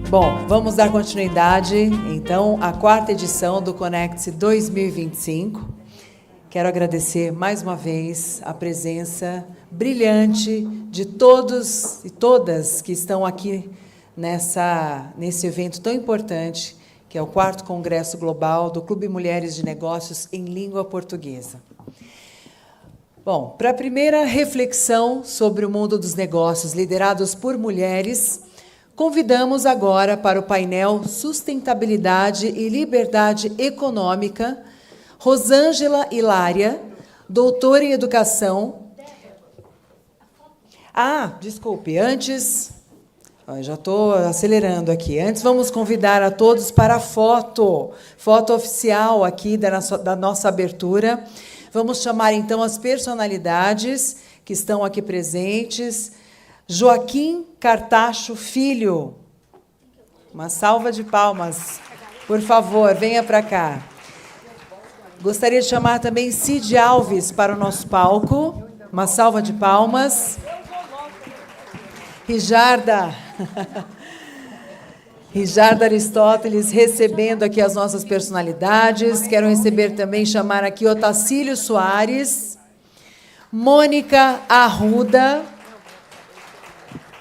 Bom, vamos dar continuidade, então, à quarta edição do Conecte 2025. Quero agradecer mais uma vez a presença brilhante de todos e todas que estão aqui nesse evento tão importante, que é o 4º Congresso Global do Clube Mulheres de Negócios em Língua Portuguesa. Bom, para a primeira reflexão sobre o mundo dos negócios liderados por mulheres, convidamos agora para o painel Sustentabilidade e Liberdade Econômica, Rosângela Hilária, doutora em Educação. Desculpe, antes... já estou acelerando aqui. Antes, vamos convidar a todos para a foto oficial aqui da nossa abertura. Vamos chamar, então, as personalidades que estão aqui presentes. Joaquim Cartacho Filho. Uma salva de palmas. Por favor, venha para cá. Gostaria de chamar também Cid Alves para o nosso palco. Uma salva de palmas. Rijarda Aristóteles, recebendo aqui as nossas personalidades. Quero receber também, chamar aqui Otacílio Soares, Mônica Arruda,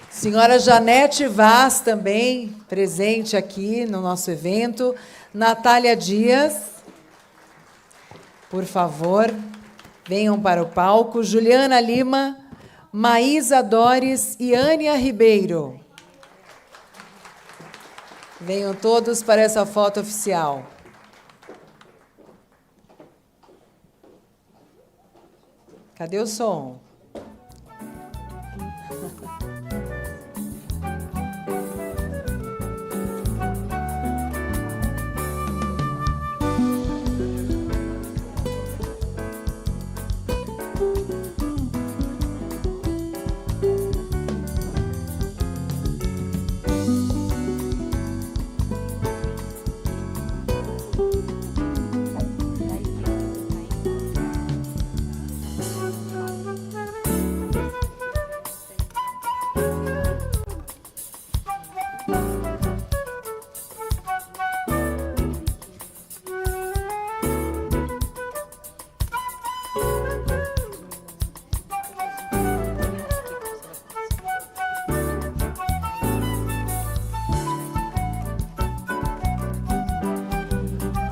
senhora Janete Vaz, também presente aqui no nosso evento, Natália Dias, por favor, venham para o palco, Juliana Lima, Maísa Dores e Ânia Ribeiro. Venham todos para essa foto oficial. Cadê o som?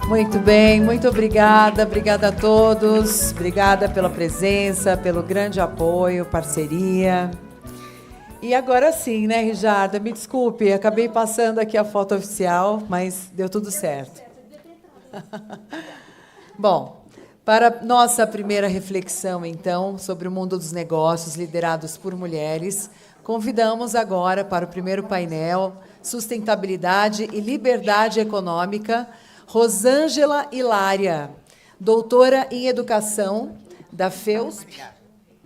Muito bem, muito obrigada. Obrigada a todos. Obrigada pela presença, pelo grande apoio, parceria. E agora sim, né, Rijarda? Me desculpe, acabei passando aqui a foto oficial, mas deu tudo certo. Bom, para nossa primeira reflexão, então, sobre o mundo dos negócios liderados por mulheres, convidamos agora para o primeiro painel Sustentabilidade e Liberdade Econômica, Rosângela Hilária, doutora em Educação da FEUSP,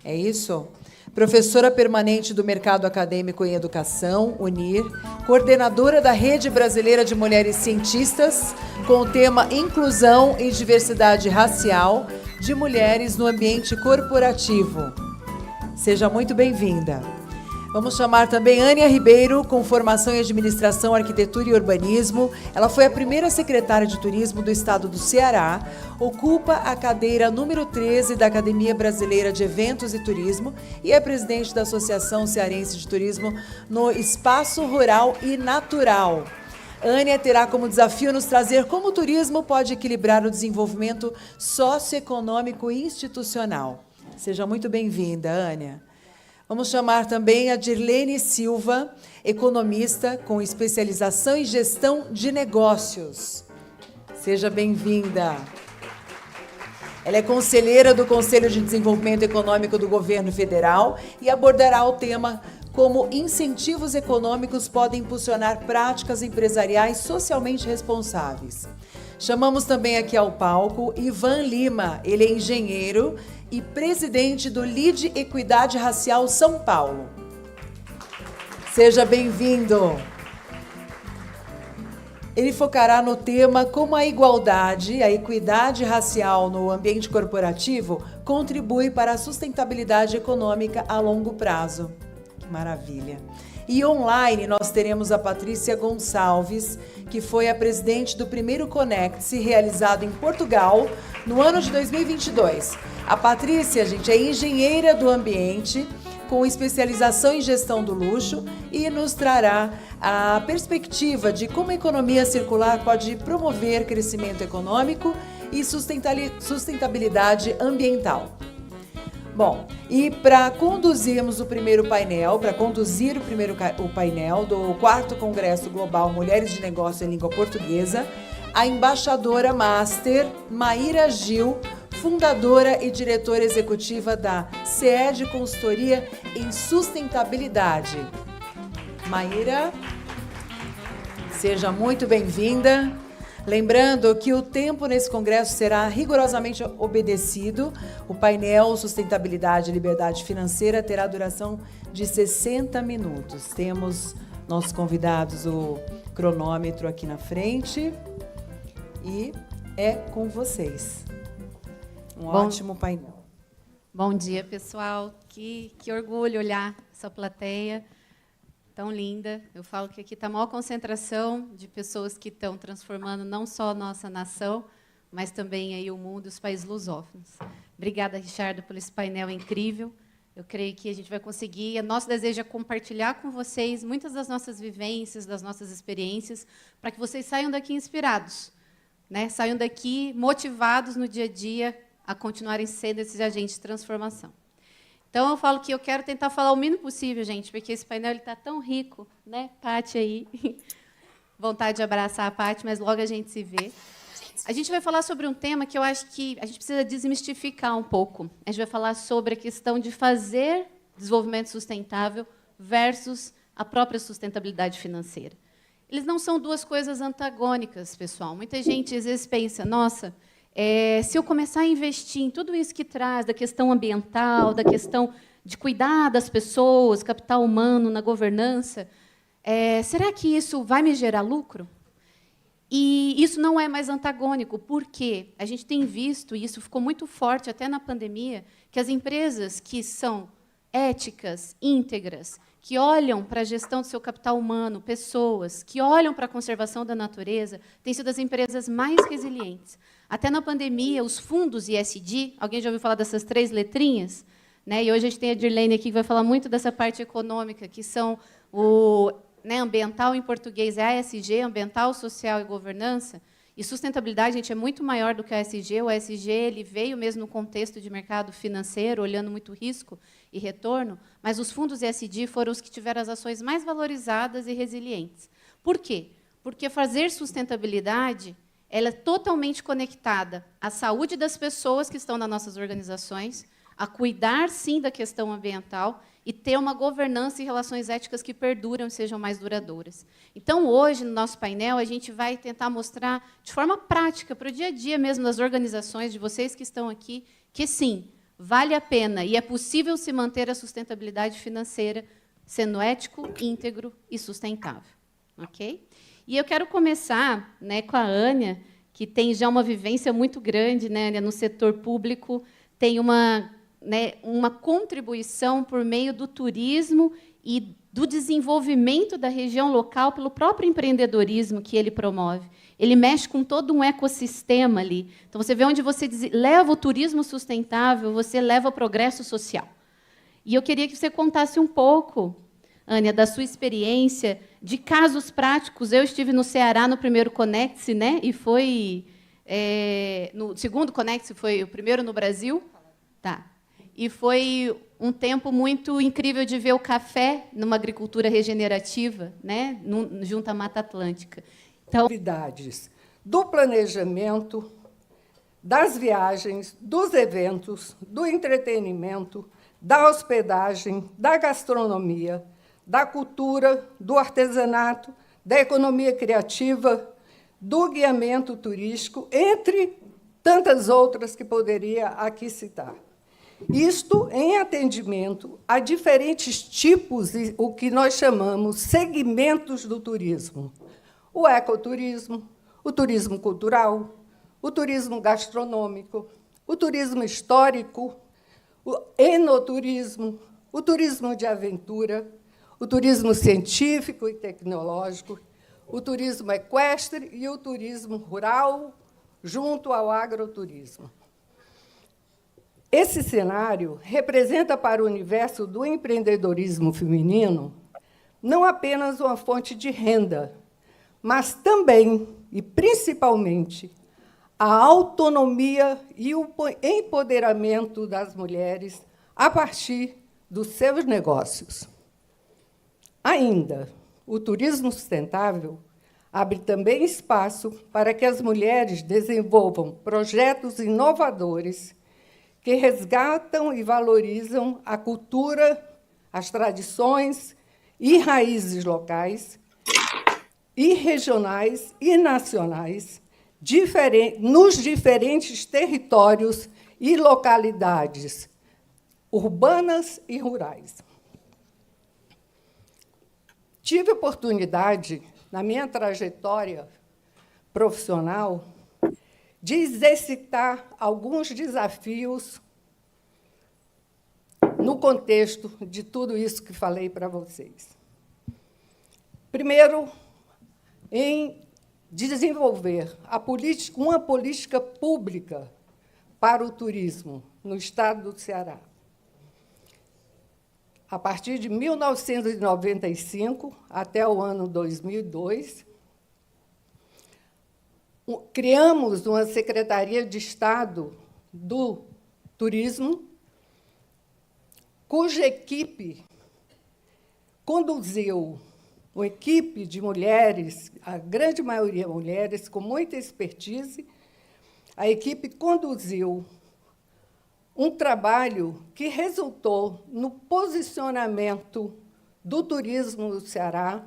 é isso? Professora permanente do Mercado Acadêmico em Educação, UNIR, coordenadora da Rede Brasileira de Mulheres Cientistas, com o tema Inclusão e Diversidade Racial de Mulheres no Ambiente Corporativo. Seja muito bem-vinda. Vamos chamar também Ânia Ribeiro, com formação em Administração, Arquitetura e Urbanismo. Ela foi a primeira secretária de Turismo do Estado do Ceará, ocupa a cadeira número 13 da Academia Brasileira de Eventos e Turismo e é presidente da Associação Cearense de Turismo no Espaço Rural e Natural. Ânia terá como desafio nos trazer como o turismo pode equilibrar o desenvolvimento socioeconômico e institucional. Seja muito bem-vinda, Ânia. Vamos chamar também a Dirlene Silva, economista com especialização em gestão de negócios. Seja bem-vinda. Ela é conselheira do Conselho de Desenvolvimento Econômico do Governo Federal e abordará o tema como incentivos econômicos podem impulsionar práticas empresariais socialmente responsáveis. Chamamos também aqui ao palco Ivan Lima, ele é engenheiro e presidente do LIDE Equidade Racial São Paulo. Seja bem-vindo. Ele focará no tema como a igualdade, a equidade racial no ambiente corporativo contribui para a sustentabilidade econômica a longo prazo. Que maravilha. E online nós teremos a Patrícia Gonçalves, que foi a presidente do primeiro Conecte-se, realizado em Portugal, no ano de 2022. A Patrícia, gente, é engenheira do ambiente, com especialização em gestão do luxo, e nos trará a perspectiva de como a economia circular pode promover crescimento econômico e sustentabilidade ambiental. Bom, e para conduzirmos o primeiro painel, o painel do 4º Congresso Global Mulheres de Negócio em Língua Portuguesa, a embaixadora master Maíra Gil, fundadora e diretora executiva da CED Consultoria em Sustentabilidade. Maíra, seja muito bem-vinda. Lembrando que o tempo nesse congresso será rigorosamente obedecido. O painel Sustentabilidade e Liberdade Financeira terá duração de 60 minutos. Temos nossos convidados, o cronômetro aqui na frente. E é com vocês. Ótimo painel. Bom dia, pessoal. Que orgulho olhar essa plateia tão linda. Eu falo que aqui está a maior concentração de pessoas que estão transformando não só a nossa nação, mas também aí o mundo e os países lusófonos. Obrigada, Richardo, por esse painel incrível. Eu creio que a gente vai conseguir. Nosso desejo é compartilhar com vocês muitas das nossas vivências, das nossas experiências, para que vocês saiam daqui inspirados, né? Saiam daqui motivados no dia a dia a continuarem sendo esses agentes de transformação. Então, eu falo que eu quero tentar falar o mínimo possível, gente, porque esse painel está tão rico, né? Paty aí. Vontade de abraçar a Paty, mas logo a gente se vê. A gente vai falar sobre um tema que eu acho que a gente precisa desmistificar um pouco. A gente vai falar sobre a questão de fazer desenvolvimento sustentável versus a própria sustentabilidade financeira. Eles não são duas coisas antagônicas, pessoal. Muita gente, às vezes, pensa, nossa, se eu começar a investir em tudo isso que traz, da questão ambiental, da questão de cuidar das pessoas, capital humano, na governança, será que isso vai me gerar lucro? E isso não é mais antagônico, porque a gente tem visto, e isso ficou muito forte até na pandemia, que as empresas que são éticas, íntegras, que olham para a gestão do seu capital humano, pessoas, que olham para a conservação da natureza, têm sido as empresas mais resilientes. Até na pandemia, os fundos ESG, alguém já ouviu falar dessas 3 letrinhas? Né? E hoje a gente tem a Dirlene aqui que vai falar muito dessa parte econômica, que são o ambiental em português é ASG, ambiental, social e governança. E sustentabilidade, gente, é muito maior do que a ASG. O ASG ele veio mesmo no contexto de mercado financeiro, olhando muito risco e retorno, mas os fundos ESG foram os que tiveram as ações mais valorizadas e resilientes. Por quê? Porque fazer sustentabilidade ela é totalmente conectada à saúde das pessoas que estão nas nossas organizações, a cuidar, sim, da questão ambiental e ter uma governança e relações éticas que perduram e sejam mais duradouras. Então, hoje, no nosso painel, a gente vai tentar mostrar, de forma prática, para o dia a dia mesmo das organizações, de vocês que estão aqui, que, sim, vale a pena e é possível se manter a sustentabilidade financeira sendo ético, íntegro e sustentável. Ok? E eu quero começar, né, com a Ânia, que tem já uma vivência muito grande, né, no setor público, tem uma contribuição por meio do turismo e do desenvolvimento da região local pelo próprio empreendedorismo que ele promove. Ele mexe com todo um ecossistema ali. Então, você vê onde você leva o turismo sustentável, você leva o progresso social. E eu queria que você contasse um pouco, Ânia, da sua experiência, de casos práticos. Eu estive no Ceará no primeiro Conecte-se, né? E foi no segundo Conecte-se, foi o primeiro no Brasil. Tá. E foi um tempo muito incrível de ver o café numa agricultura regenerativa, né? Junto à Mata Atlântica. Então, atividades do planejamento, das viagens, dos eventos, do entretenimento, da hospedagem, da gastronomia, da cultura, do artesanato, da economia criativa, do guiamento turístico, entre tantas outras que poderia aqui citar. Isto em atendimento a diferentes tipos, o que nós chamamos segmentos do turismo. O ecoturismo, o turismo cultural, o turismo gastronômico, o turismo histórico, o enoturismo, o turismo de aventura, o turismo científico e tecnológico, o turismo equestre e o turismo rural, junto ao agroturismo. Esse cenário representa para o universo do empreendedorismo feminino não apenas uma fonte de renda, mas também, e principalmente, a autonomia e o empoderamento das mulheres a partir dos seus negócios. Ainda, o turismo sustentável abre também espaço para que as mulheres desenvolvam projetos inovadores que resgatam e valorizam a cultura, as tradições e raízes locais, e regionais e nacionais, nos diferentes territórios e localidades urbanas e rurais. Tive a oportunidade, na minha trajetória profissional, de exercitar alguns desafios no contexto de tudo isso que falei para vocês. Primeiro, em desenvolver uma política pública para o turismo no estado do Ceará. A partir de 1995 até o ano 2002, criamos uma Secretaria de Estado do Turismo, cuja equipe conduziu uma equipe de mulheres, a grande maioria mulheres, com muita expertise. A equipe conduziu um trabalho que resultou no posicionamento do turismo no Ceará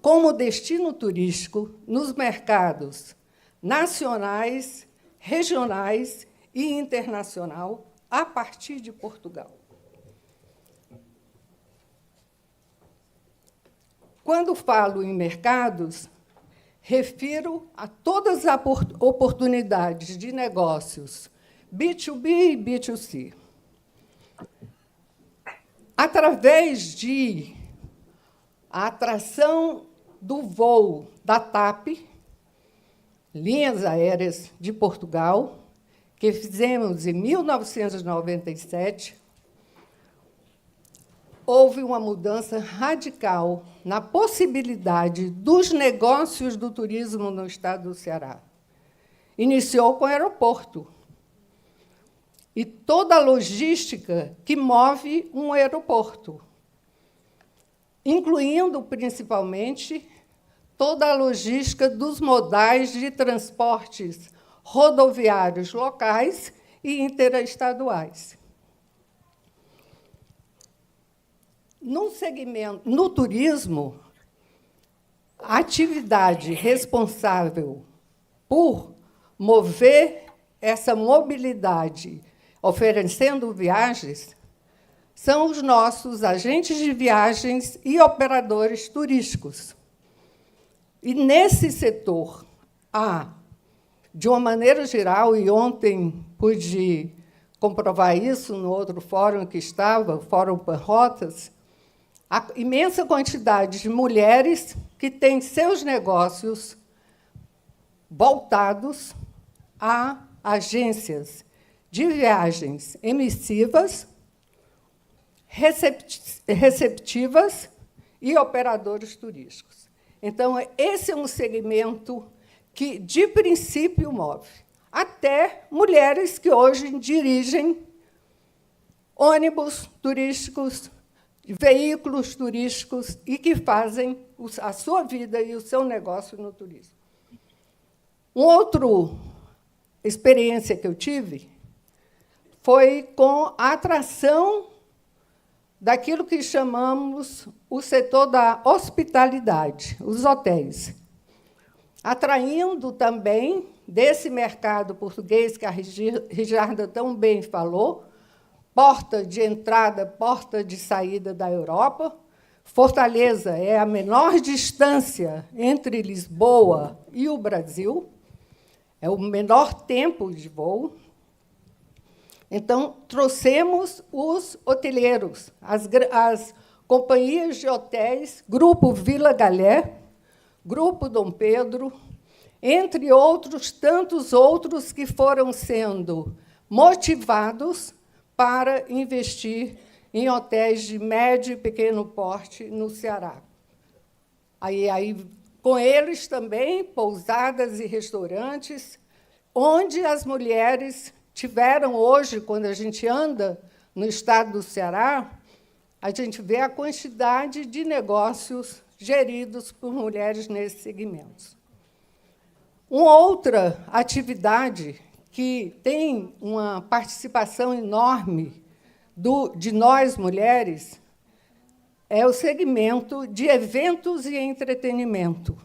como destino turístico nos mercados nacionais, regionais e internacional, a partir de Portugal. Quando falo em mercados, refiro a todas as oportunidades de negócios B2B e B2C. Através de a atração do voo da TAP, Linhas Aéreas de Portugal, que fizemos em 1997, houve uma mudança radical na possibilidade dos negócios do turismo no estado do Ceará. Iniciou com o aeroporto e toda a logística que move um aeroporto, incluindo, principalmente, toda a logística dos modais de transportes rodoviários locais e interestaduais. No turismo, a atividade responsável por mover essa mobilidade, oferecendo viagens, são os nossos agentes de viagens e operadores turísticos. E, nesse setor, há, de uma maneira geral, e ontem pude comprovar isso no outro fórum que estava, o Fórum Panrotas, a imensa quantidade de mulheres que têm seus negócios voltados a agências de viagens emissivas, receptivas e operadores turísticos. Então, esse é um segmento que, de princípio, move. Até mulheres que hoje dirigem ônibus turísticos, veículos turísticos e que fazem a sua vida e o seu negócio no turismo. Uma outra experiência que eu tive foi com a atração daquilo que chamamos o setor da hospitalidade, os hotéis, atraindo também desse mercado português que a Rijarda tão bem falou, porta de entrada, porta de saída da Europa. Fortaleza é a menor distância entre Lisboa e o Brasil, é o menor tempo de voo. Então, trouxemos os hoteleiros, as companhias de hotéis, Grupo Vila Galé, Grupo Dom Pedro, entre outros tantos outros que foram sendo motivados para investir em hotéis de médio e pequeno porte no Ceará. Aí, com eles também, pousadas e restaurantes, onde as mulheres tiveram hoje, quando a gente anda no estado do Ceará, a gente vê a quantidade de negócios geridos por mulheres nesses segmentos. Uma outra atividade que tem uma participação enorme de nós, mulheres, é o segmento de eventos e entretenimento.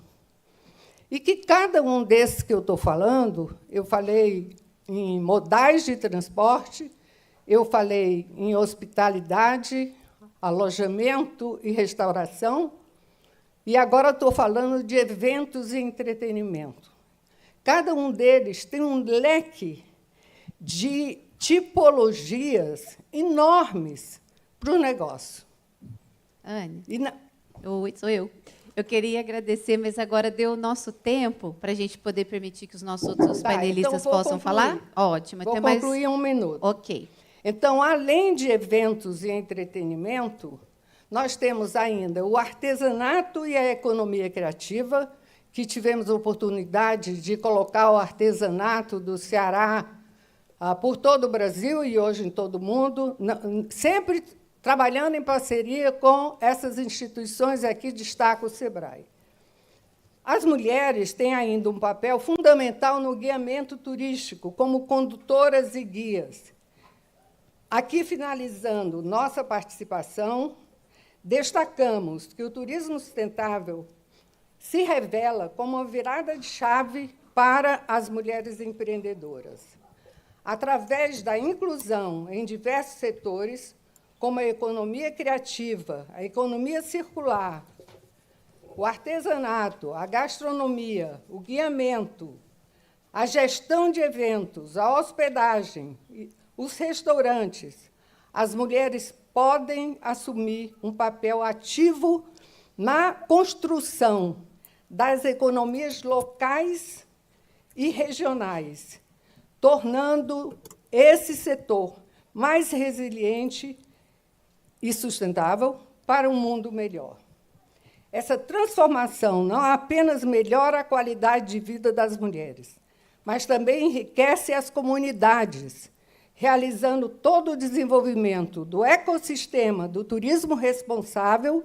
E que cada um desses que eu estou falando, eu falei em modais de transporte, eu falei em hospitalidade, alojamento e restauração, e agora estou falando de eventos e entretenimento. Cada um deles tem um leque de tipologias enormes para o negócio. Anne, oi, sou eu. Eu queria agradecer, mas agora deu o nosso tempo para a gente poder permitir que os nossos outros painelistas então possam falar? Ótimo. Vou concluir um minuto. Ok. Então, além de eventos e entretenimento, nós temos ainda o artesanato e a economia criativa, que tivemos a oportunidade de colocar o artesanato do Ceará por todo o Brasil e hoje em todo o mundo, sempre trabalhando em parceria com essas instituições, aqui destaco o SEBRAE. As mulheres têm ainda um papel fundamental no guiamento turístico, como condutoras e guias. Aqui, finalizando nossa participação, destacamos que o turismo sustentável se revela como uma virada de chave para as mulheres empreendedoras, através da inclusão em diversos setores, como a economia criativa, a economia circular, o artesanato, a gastronomia, o guiamento, a gestão de eventos, a hospedagem, os restaurantes. As mulheres podem assumir um papel ativo na construção das economias locais e regionais, tornando esse setor mais resiliente e sustentável para um mundo melhor. Essa transformação não apenas melhora a qualidade de vida das mulheres, mas também enriquece as comunidades, realizando todo o desenvolvimento do ecossistema do turismo responsável,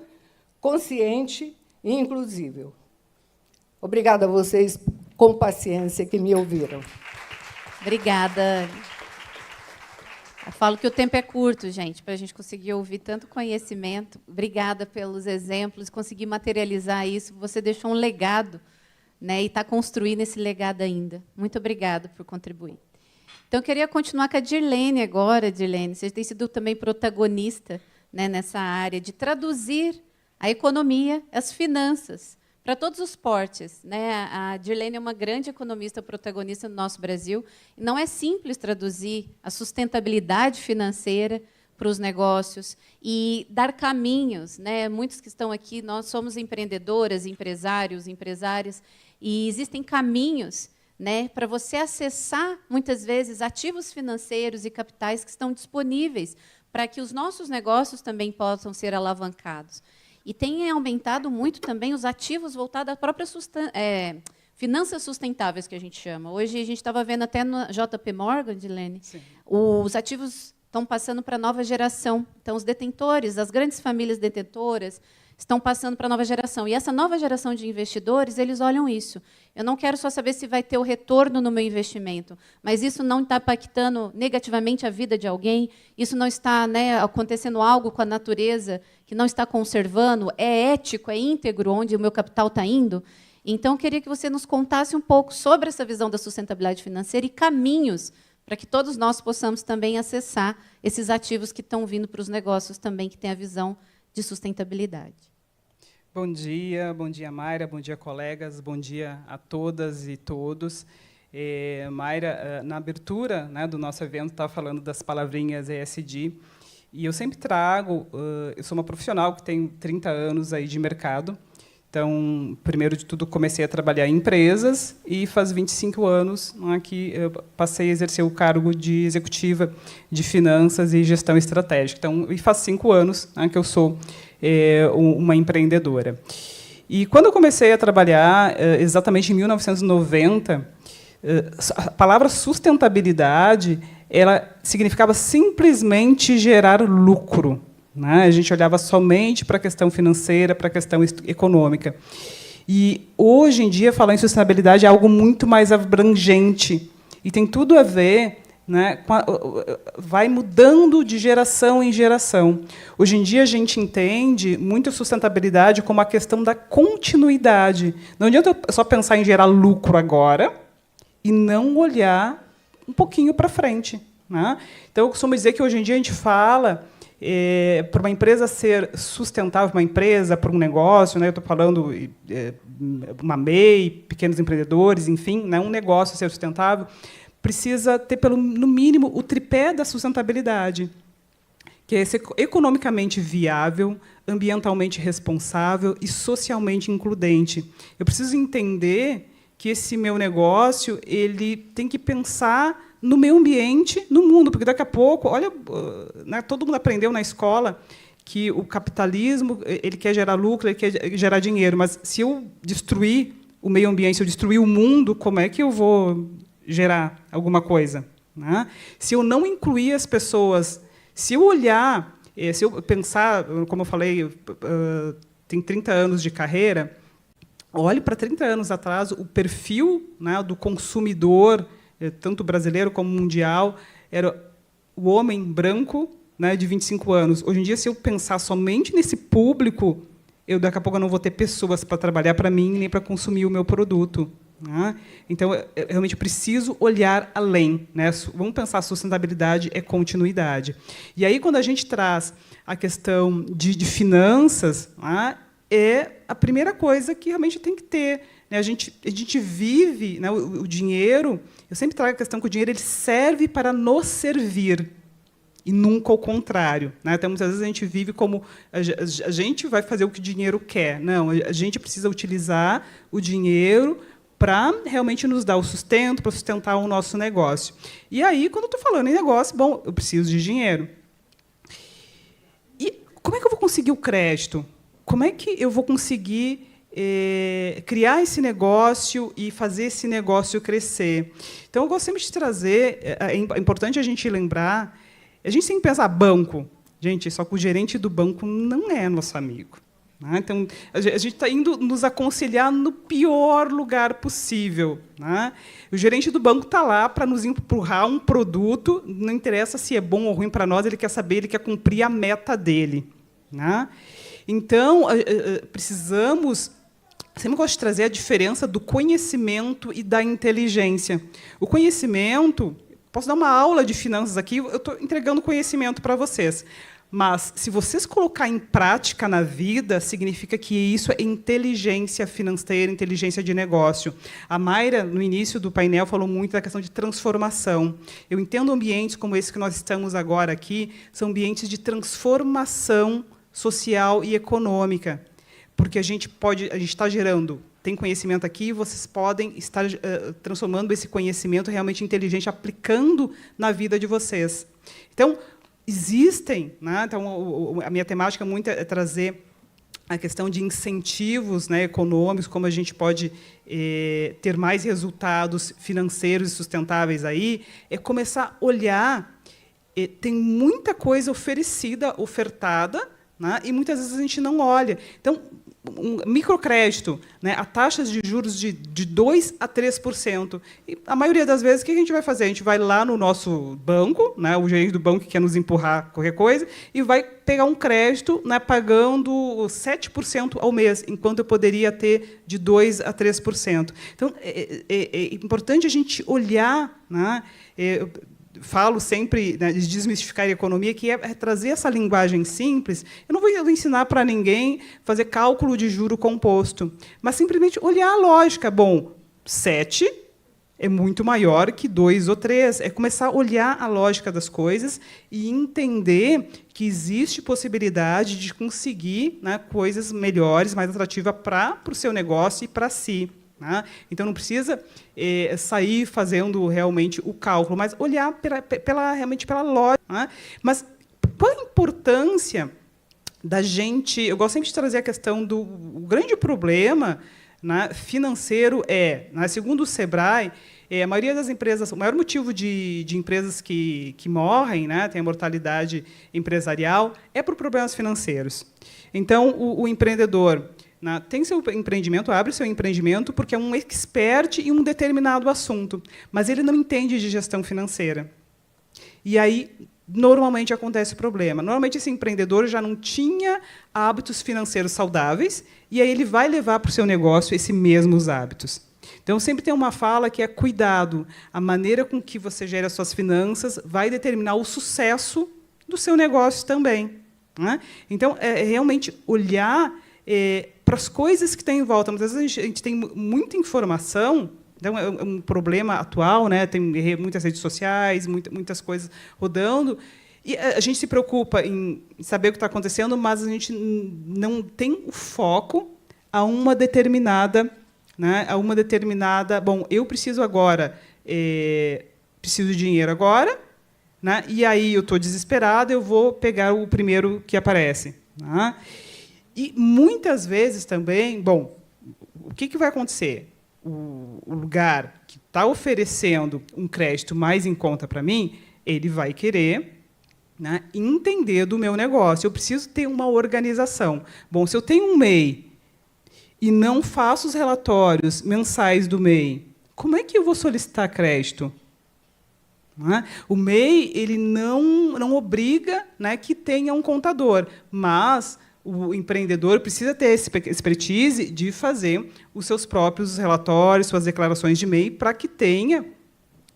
consciente e inclusível. Obrigada a vocês, com paciência, que me ouviram. Obrigada, Anne. Eu falo que o tempo é curto, gente, para a gente conseguir ouvir tanto conhecimento. Obrigada pelos exemplos, conseguir materializar isso. Você deixou um legado, né, e está construindo esse legado ainda. Muito obrigada por contribuir. Então, eu queria continuar com a Dirlene agora, Dirlene. Você tem sido também protagonista, né, nessa área de traduzir a economia, as finanças, para todos os portes, né? A Dirlene é uma grande economista protagonista no nosso Brasil. E não é simples traduzir a sustentabilidade financeira para os negócios e dar caminhos, né? Muitos que estão aqui, nós somos empreendedoras, empresários, empresárias, e existem caminhos, né, para você acessar, muitas vezes, ativos financeiros e capitais que estão disponíveis para que os nossos negócios também possam ser alavancados. E tem aumentado muito também os ativos voltados à própria finanças sustentáveis, que a gente chama. Hoje, a gente estava vendo até no JP Morgan, Dirlene, os ativos estão passando para a nova geração. Então, os detentores, as grandes famílias detentoras, estão passando para a nova geração. E essa nova geração de investidores, eles olham isso. Eu não quero só saber se vai ter o retorno no meu investimento, mas isso não está impactando negativamente a vida de alguém, isso não está, né, acontecendo algo com a natureza que não está conservando, é ético, é íntegro onde o meu capital está indo. Então, eu queria que você nos contasse um pouco sobre essa visão da sustentabilidade financeira e caminhos para que todos nós possamos também acessar esses ativos que estão vindo para os negócios também, que têm a visão de sustentabilidade. Bom dia, Mayra, bom dia, colegas, bom dia a todas e todos. Mayra, na abertura, né, do nosso evento, estava falando das palavrinhas ESG, E eu sempre trago, eu sou uma profissional que tem 30 anos aí de mercado. Então, primeiro de tudo, comecei a trabalhar em empresas e faz 25 anos que eu passei a exercer o cargo de executiva de finanças e gestão estratégica. Então, e faz 5 anos que eu sou uma empreendedora. E quando eu comecei a trabalhar, exatamente em 1990, a palavra sustentabilidade ela significava simplesmente gerar lucro. A gente olhava somente para a questão financeira, para a questão econômica. E, hoje em dia, falar em sustentabilidade é algo muito mais abrangente. E tem tudo a ver, vai mudando de geração em geração. Hoje em dia, a gente entende muito a sustentabilidade como a questão da continuidade. Não adianta só pensar em gerar lucro agora e não olhar um pouquinho para frente. Então, eu costumo dizer que, hoje em dia, a gente fala... para uma empresa ser sustentável, uma empresa, para um negócio, eu estou falando uma MEI, pequenos empreendedores, enfim, um negócio ser sustentável, precisa ter, no mínimo, o tripé da sustentabilidade, que é ser economicamente viável, ambientalmente responsável e socialmente includente. Eu preciso entender que esse meu negócio ele tem que pensar no meio ambiente, no mundo, porque daqui a pouco, olha, todo mundo aprendeu na escola que o capitalismo ele quer gerar lucro, ele quer gerar dinheiro, mas se eu destruir o meio ambiente, se eu destruir o mundo, como é que eu vou gerar alguma coisa? Se eu não incluir as pessoas, se eu olhar, se eu pensar, como eu falei, tem 30 anos de carreira, olhe para 30 anos atrás, o perfil do consumidor, tanto brasileiro como mundial, era o homem branco de 25 anos. Hoje em dia, se eu pensar somente nesse público, daqui a pouco eu não vou ter pessoas para trabalhar para mim, nem para consumir o meu produto. Então, eu realmente preciso olhar além. Vamos pensar, a sustentabilidade é continuidade. E aí, quando a gente traz a questão de finanças, é a primeira coisa que realmente tem que ter. A gente vive, o dinheiro. Eu sempre trago a questão que o dinheiro ele serve para nos servir e nunca o contrário. Então, muitas vezes a gente vive como a gente vai fazer o que o dinheiro quer. Não, a gente precisa utilizar o dinheiro para realmente nos dar o sustento, para sustentar o nosso negócio. E aí, quando eu estou falando em negócio, bom, eu preciso de dinheiro. E como é que eu vou conseguir o crédito? Como é que eu vou conseguir criar esse negócio e fazer esse negócio crescer? Então, eu gosto sempre de trazer, é importante a gente lembrar, a gente sempre pensa, banco. Gente, só que o gerente do banco não é nosso amigo. Então, a gente está indo nos aconselhar no pior lugar possível. O gerente do banco está lá para nos empurrar um produto, não interessa se é bom ou ruim para nós, ele quer saber, ele quer cumprir a meta dele. Então, precisamos... Sempre gosto de trazer a diferença do conhecimento e da inteligência. O conhecimento... Posso dar uma aula de finanças aqui, eu estou entregando conhecimento para vocês. Mas, se vocês colocar em prática na vida, significa que isso é inteligência financeira, inteligência de negócio. A Mayra, no início do painel, falou muito da questão de transformação. Eu entendo ambientes como esse que nós estamos agora aqui, são ambientes de transformação social e econômica. Porque a gente está gerando, tem conhecimento aqui, vocês podem estar transformando esse conhecimento realmente inteligente, aplicando na vida de vocês. Então, existem, então, a minha temática muito é trazer a questão de incentivos econômicos, como a gente pode ter mais resultados financeiros e sustentáveis aí, é começar a olhar, tem muita coisa ofertada, e muitas vezes a gente não olha. Então, um microcrédito, a taxas de juros de 2% a 3%. E, a maioria das vezes, o que a gente vai fazer? A gente vai lá no nosso banco, o gerente do banco que quer nos empurrar qualquer coisa, e vai pegar um crédito pagando 7% ao mês, enquanto eu poderia ter de 2% a 3%. Então, é importante a gente olhar... Falo sempre de desmistificar a economia, que é trazer essa linguagem simples. Eu não vou ensinar para ninguém fazer cálculo de juro composto, mas simplesmente olhar a lógica. Bom, 7 é muito maior que 2 ou 3. É começar a olhar a lógica das coisas e entender que existe possibilidade de conseguir, né, coisas melhores, mais atrativas para o seu negócio e para si. Né? Então, não precisa sair fazendo realmente o cálculo, mas olhar realmente pela lógica. Né? Mas qual a importância da gente... Eu gosto sempre de trazer a questão do... O grande problema, né, financeiro né, segundo o Sebrae, a maioria das empresas, o maior motivo de empresas que morrem, né, tem a mortalidade empresarial, é por problemas financeiros. Então, o empreendedor, né, tem seu empreendimento, abre seu empreendimento porque é um expert em um determinado assunto, mas ele não entende de gestão financeira. E aí, normalmente, acontece o problema. Normalmente, esse empreendedor já não tinha hábitos financeiros saudáveis, e aí ele vai levar para o seu negócio esses mesmos hábitos. Então, sempre tem uma fala que é cuidado. A maneira com que você gera as suas finanças vai determinar o sucesso do seu negócio também. Né? Então, é realmente olhar para as coisas que tem em volta. Muitas vezes a gente tem muita informação, então é um problema atual, né? Tem muitas redes sociais, muitas coisas rodando, e a gente se preocupa em saber o que está acontecendo, mas a gente não tem o foco a uma determinada... Né, a uma determinada... Bom, eu preciso agora, preciso de dinheiro agora, né, e aí eu estou desesperado, eu vou pegar o primeiro que aparece. Né? E, muitas vezes, também... Bom, o que vai acontecer? O lugar que está oferecendo um crédito mais em conta para mim, ele vai querer, né, entender do meu negócio. Eu preciso ter uma organização. Bom, se eu tenho um MEI e não faço os relatórios mensais do MEI, como é que eu vou solicitar crédito? Né? O MEI ele não obriga, né, que tenha um contador, mas o empreendedor precisa ter essa expertise de fazer os seus próprios relatórios, suas declarações de MEI, para que tenha,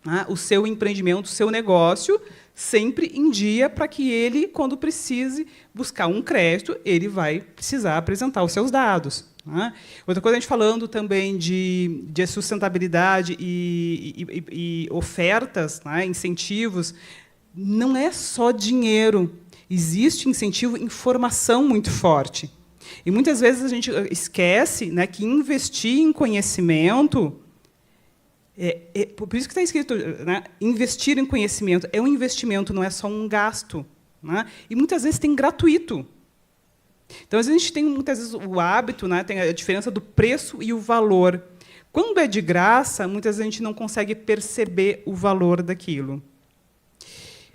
né, o seu empreendimento, o seu negócio, sempre em dia, para que ele, quando precise buscar um crédito, ele vai precisar apresentar os seus dados. Né? Outra coisa, a gente falando também de sustentabilidade e ofertas, né, incentivos, não é só dinheiro. Existe incentivo, informação muito forte. E, muitas vezes, a gente esquece, né, que investir em conhecimento... por isso que está escrito, né, investir em conhecimento é um investimento, não é só um gasto. Né? E, muitas vezes, tem gratuito. Então, a gente tem, muitas vezes, o hábito, né, tem a diferença do preço e o valor. Quando é de graça, muitas vezes, a gente não consegue perceber o valor daquilo.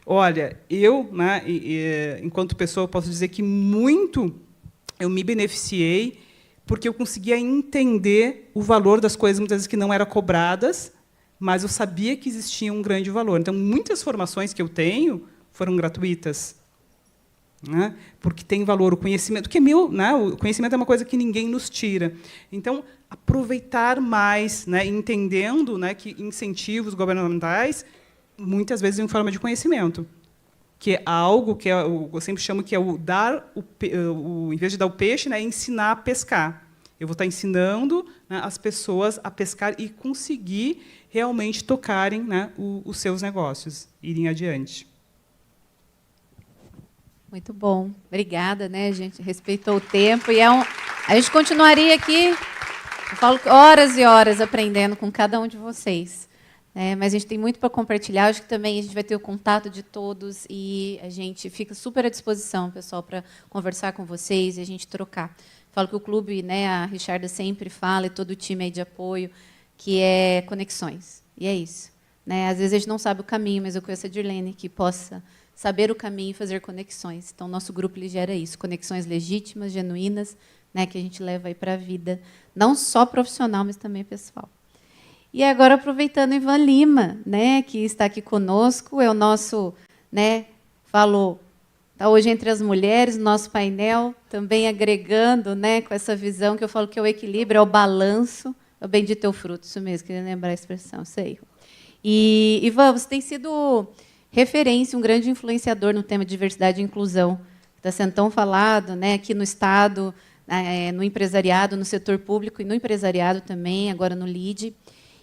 Olha, eu, né, enquanto pessoa, posso dizer que muito eu me beneficiei porque eu conseguia entender o valor das coisas, muitas vezes, que não eram cobradas, mas eu sabia que existia um grande valor. Então, muitas formações que eu tenho foram gratuitas. Né? Porque tem valor o conhecimento, que é meu, né? O conhecimento é uma coisa que ninguém nos tira. Então, aproveitar mais, né? Entendendo, né, que incentivos governamentais, muitas vezes, em forma de conhecimento, que é algo que eu sempre chamo que é o dar, em vez de dar o peixe, né, ensinar a pescar. Eu vou estar ensinando, né, as pessoas a pescar e conseguir realmente tocarem, né, os seus negócios, irem adiante. Muito bom. Obrigada, né? A gente respeitou o tempo. E a gente continuaria aqui, eu falo, horas e horas aprendendo com cada um de vocês. Mas a gente tem muito para compartilhar. Acho que também a gente vai ter o contato de todos e a gente fica super à disposição, pessoal, para conversar com vocês e a gente trocar. Falo que o clube, né, a Richarda sempre fala, e todo o time aí de apoio, que é conexões. E é isso. Né? Às vezes a gente não sabe o caminho, mas eu conheço a Dirlene, que possa saber o caminho e fazer conexões. Então, nosso grupo ele gera isso, conexões legítimas, genuínas, né, que a gente leva aí para a vida, não só profissional, mas também pessoal. E agora, aproveitando Ivan Lima, né, que está aqui conosco, é o nosso, né, está hoje entre as mulheres, no nosso painel, também agregando, né, com essa visão que eu falo que é o equilíbrio, é o balanço, é o bendito teu fruto, isso mesmo, queria lembrar a expressão, isso aí. E, Ivan, você tem sido referência, um grande influenciador no tema de diversidade e inclusão, que está sendo tão falado, né, aqui no Estado, no empresariado, no setor público e no empresariado também, agora no LIDE.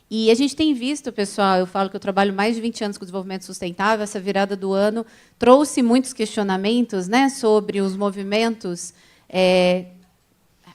E a gente tem visto, pessoal, eu falo que eu trabalho mais de 20 anos com desenvolvimento sustentável, essa virada do ano trouxe muitos questionamentos, né, sobre os movimentos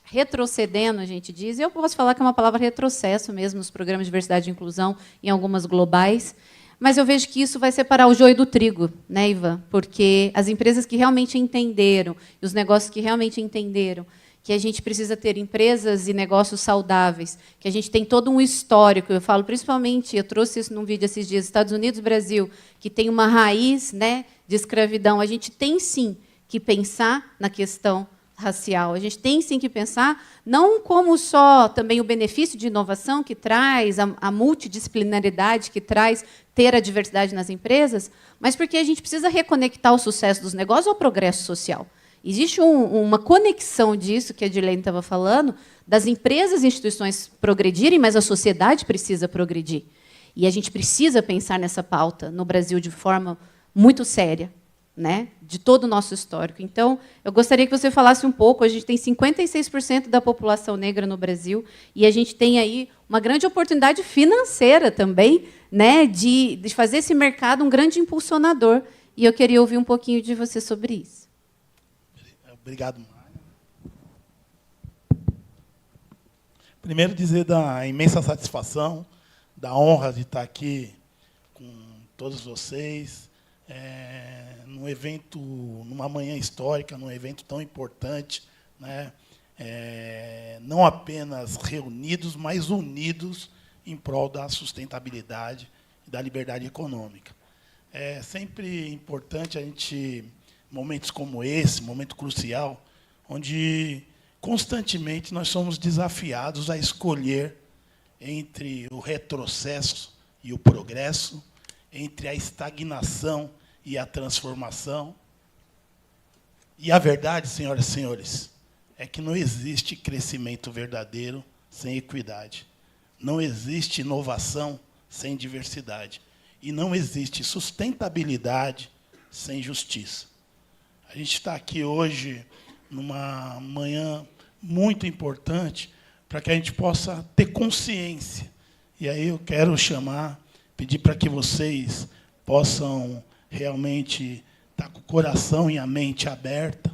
retrocedendo, a gente diz, e eu posso falar que é uma palavra retrocesso mesmo nos programas de diversidade e inclusão, em algumas globais, mas eu vejo que isso vai separar o joio do trigo, né, Ivan? Porque as empresas que realmente entenderam, e os negócios que realmente entenderam, que a gente precisa ter empresas e negócios saudáveis, que a gente tem todo um histórico, eu falo principalmente, eu trouxe isso num vídeo esses dias, Estados Unidos e Brasil, que tem uma raiz, né, de escravidão. A gente tem, sim, que pensar na questão racial. A gente tem, sim, que pensar não como só também o benefício de inovação que traz, a multidisciplinaridade que traz ter a diversidade nas empresas, mas porque a gente precisa reconectar o sucesso dos negócios ao progresso social. Existe uma conexão disso, que a Edilene estava falando, das empresas e instituições progredirem, mas a sociedade precisa progredir. E a gente precisa pensar nessa pauta no Brasil de forma muito séria, né, de todo o nosso histórico. Então, eu gostaria que você falasse um pouco. A gente tem 56% da população negra no Brasil e a gente tem aí uma grande oportunidade financeira também, né, de fazer esse mercado um grande impulsionador. E eu queria ouvir um pouquinho de você sobre isso. Obrigado, Mário. Primeiro, dizer da imensa satisfação, da honra de estar aqui com todos vocês, num evento, numa manhã histórica, num evento tão importante, né? Não apenas reunidos, mas unidos em prol da sustentabilidade e da liberdade econômica. É sempre importante a gente, momentos como esse, momento crucial, onde constantemente nós somos desafiados a escolher entre o retrocesso e o progresso, entre a estagnação e a transformação. E a verdade, senhoras e senhores, é que não existe crescimento verdadeiro sem equidade. Não existe inovação sem diversidade. E não existe sustentabilidade sem justiça. A gente está aqui hoje, numa manhã muito importante, para que a gente possa ter consciência. E aí eu quero pedir para que vocês possam realmente estar com o coração e a mente aberta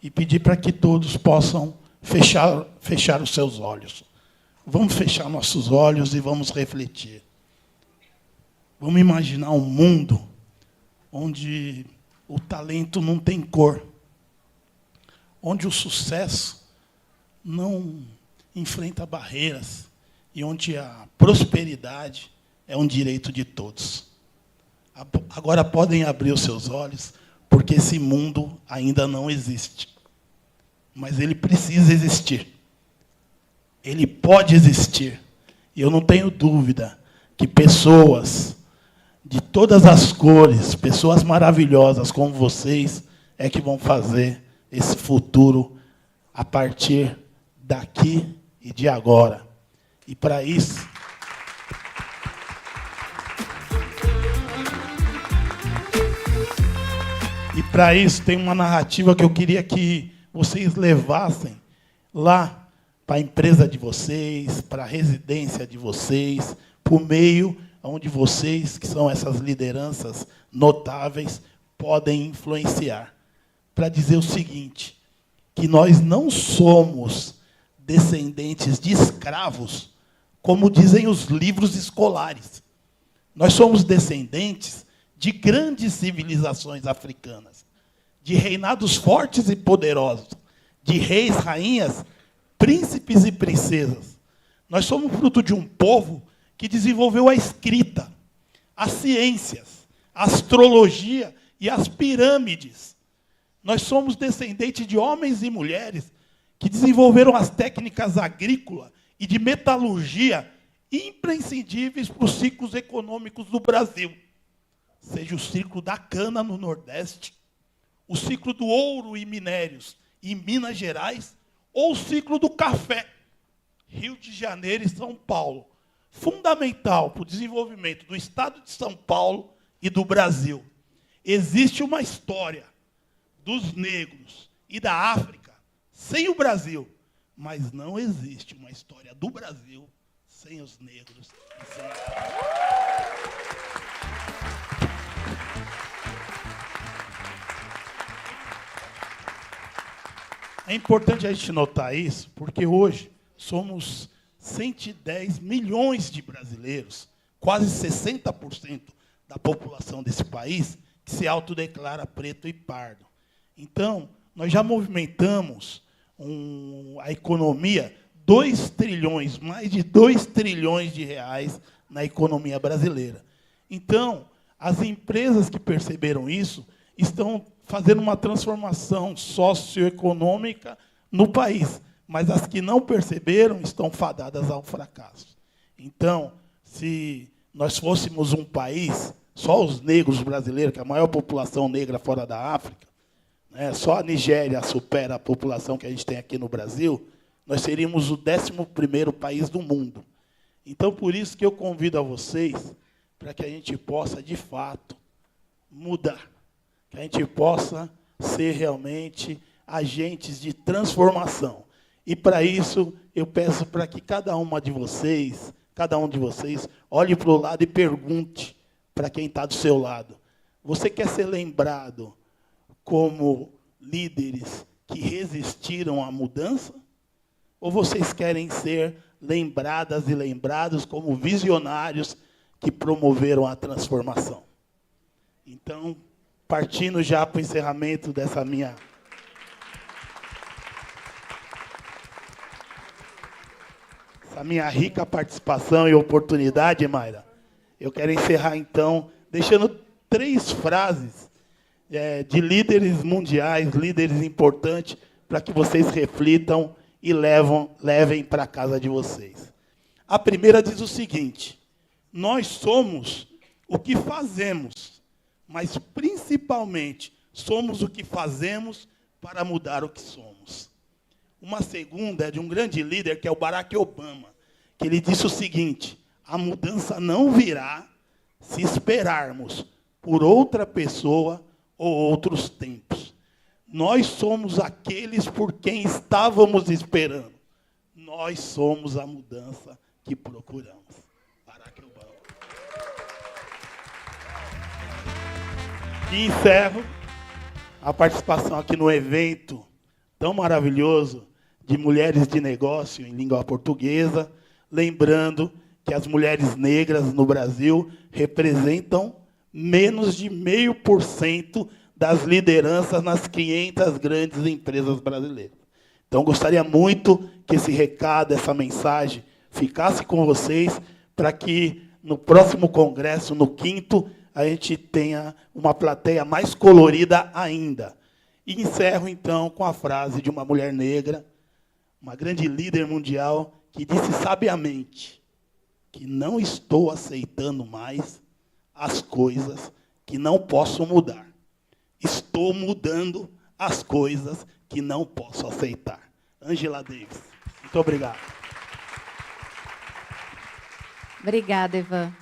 e pedir para que todos possam fechar os seus olhos. Vamos fechar nossos olhos e vamos refletir. Vamos imaginar um mundo onde o talento não tem cor, onde o sucesso não enfrenta barreiras e onde a prosperidade é um direito de todos. Agora podem abrir os seus olhos, porque esse mundo ainda não existe. Mas ele precisa existir. Ele pode existir. E eu não tenho dúvida que pessoas de todas as cores, pessoas maravilhosas como vocês, é que vão fazer esse futuro a partir daqui e de agora. E para isso, tem uma narrativa que eu queria que vocês levassem lá para a empresa de vocês, para a residência de vocês, por meio onde vocês, que são essas lideranças notáveis, podem influenciar. Para dizer o seguinte, que nós não somos descendentes de escravos, como dizem os livros escolares. Nós somos descendentes de grandes civilizações africanas, de reinados fortes e poderosos, de reis, rainhas, príncipes e princesas. Nós somos fruto de um povo que desenvolveu a escrita, as ciências, a astrologia e as pirâmides. Nós somos descendentes de homens e mulheres que desenvolveram as técnicas agrícolas e de metalurgia imprescindíveis para os ciclos econômicos do Brasil. Seja o ciclo da cana no Nordeste, o ciclo do ouro e minérios em Minas Gerais, ou o ciclo do café, Rio de Janeiro e São Paulo. Fundamental para o desenvolvimento do Estado de São Paulo e do Brasil. Existe uma história dos negros e da África sem o Brasil, mas não existe uma história do Brasil sem os negros. É importante a gente notar isso, porque hoje somos 110 milhões de brasileiros, quase 60% da população desse país, que se autodeclara preto e pardo. Então, nós já movimentamos a economia, 2 trilhões, mais de 2 trilhões de reais na economia brasileira. Então, as empresas que perceberam isso estão fazendo uma transformação socioeconômica no país, mas as que não perceberam estão fadadas ao fracasso. Então, se nós fôssemos um país, só os negros brasileiros, que é a maior população negra fora da África, né, só a Nigéria supera a população que a gente tem aqui no Brasil, nós seríamos o 11º país do mundo. Então, por isso que eu convido a vocês para que a gente possa, de fato, mudar, que a gente possa ser realmente agentes de transformação. E, para isso, eu peço para que cada um de vocês, olhe para o lado e pergunte para quem está do seu lado. Você quer ser lembrado como líderes que resistiram à mudança? Ou vocês querem ser lembradas e lembrados como visionários que promoveram a transformação? Então, partindo já para o encerramento dessa minha rica participação e oportunidade, Mayra, eu quero encerrar, então, deixando 3 frases de líderes mundiais, líderes importantes, para que vocês reflitam e levem para a casa de vocês. A primeira diz o seguinte: nós somos o que fazemos, mas, principalmente, somos o que fazemos para mudar o que somos. Uma segunda é de um grande líder, que é o Barack Obama, que ele disse o seguinte: a mudança não virá se esperarmos por outra pessoa ou outros tempos. Nós somos aqueles por quem estávamos esperando. Nós somos a mudança que procuramos. Barack Obama. E encerro a participação aqui no evento tão maravilhoso de mulheres de negócio em língua portuguesa, lembrando que as mulheres negras no Brasil representam menos de 0,5% das lideranças nas 500 grandes empresas brasileiras. Então, gostaria muito que esse recado, essa mensagem, ficasse com vocês, para que no próximo congresso, no 5º, a gente tenha uma plateia mais colorida ainda. E encerro, então, com a frase de uma mulher negra, uma grande líder mundial, que disse sabiamente que não estou aceitando mais as coisas que não posso mudar. Estou mudando as coisas que não posso aceitar. Angela Davis. Muito obrigado. Obrigada, Ivan.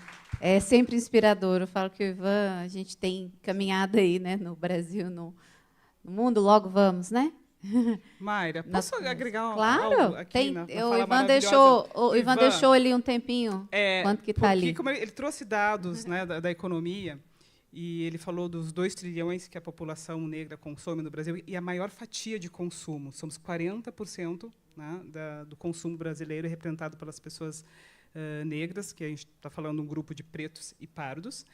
É sempre inspirador. Eu falo que o Ivan, a gente tem caminhado aí, né, no Brasil, no mundo, logo vamos, né? Mayra, posso agregar algo claro, aqui tem, na o fala Ivan maravilhosa? o Ivan deixou ali um tempinho, quanto que está ali. Como ele trouxe dados, né, da economia, e ele falou dos 2 trilhões que a população negra consome no Brasil, e a maior fatia de consumo, somos 40%, né, do consumo brasileiro é representado pelas pessoas negras, que a gente está falando de um grupo de pretos e pardos.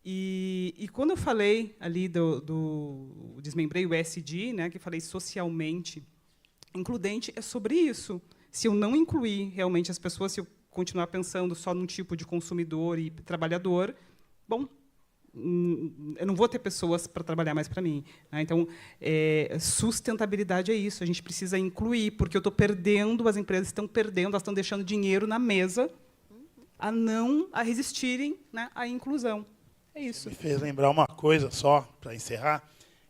E quando eu falei ali desmembrei o ESG, né, que falei socialmente includente, é sobre isso. Se eu não incluir realmente as pessoas, se eu continuar pensando só num tipo de consumidor e trabalhador, bom, eu não vou ter pessoas para trabalhar mais para mim, né? Então, sustentabilidade é isso. A gente precisa incluir, porque eu estou perdendo, as empresas estão perdendo, elas estão deixando dinheiro na mesa a resistirem, né, à inclusão. É isso. Me fez lembrar uma coisa só, para encerrar,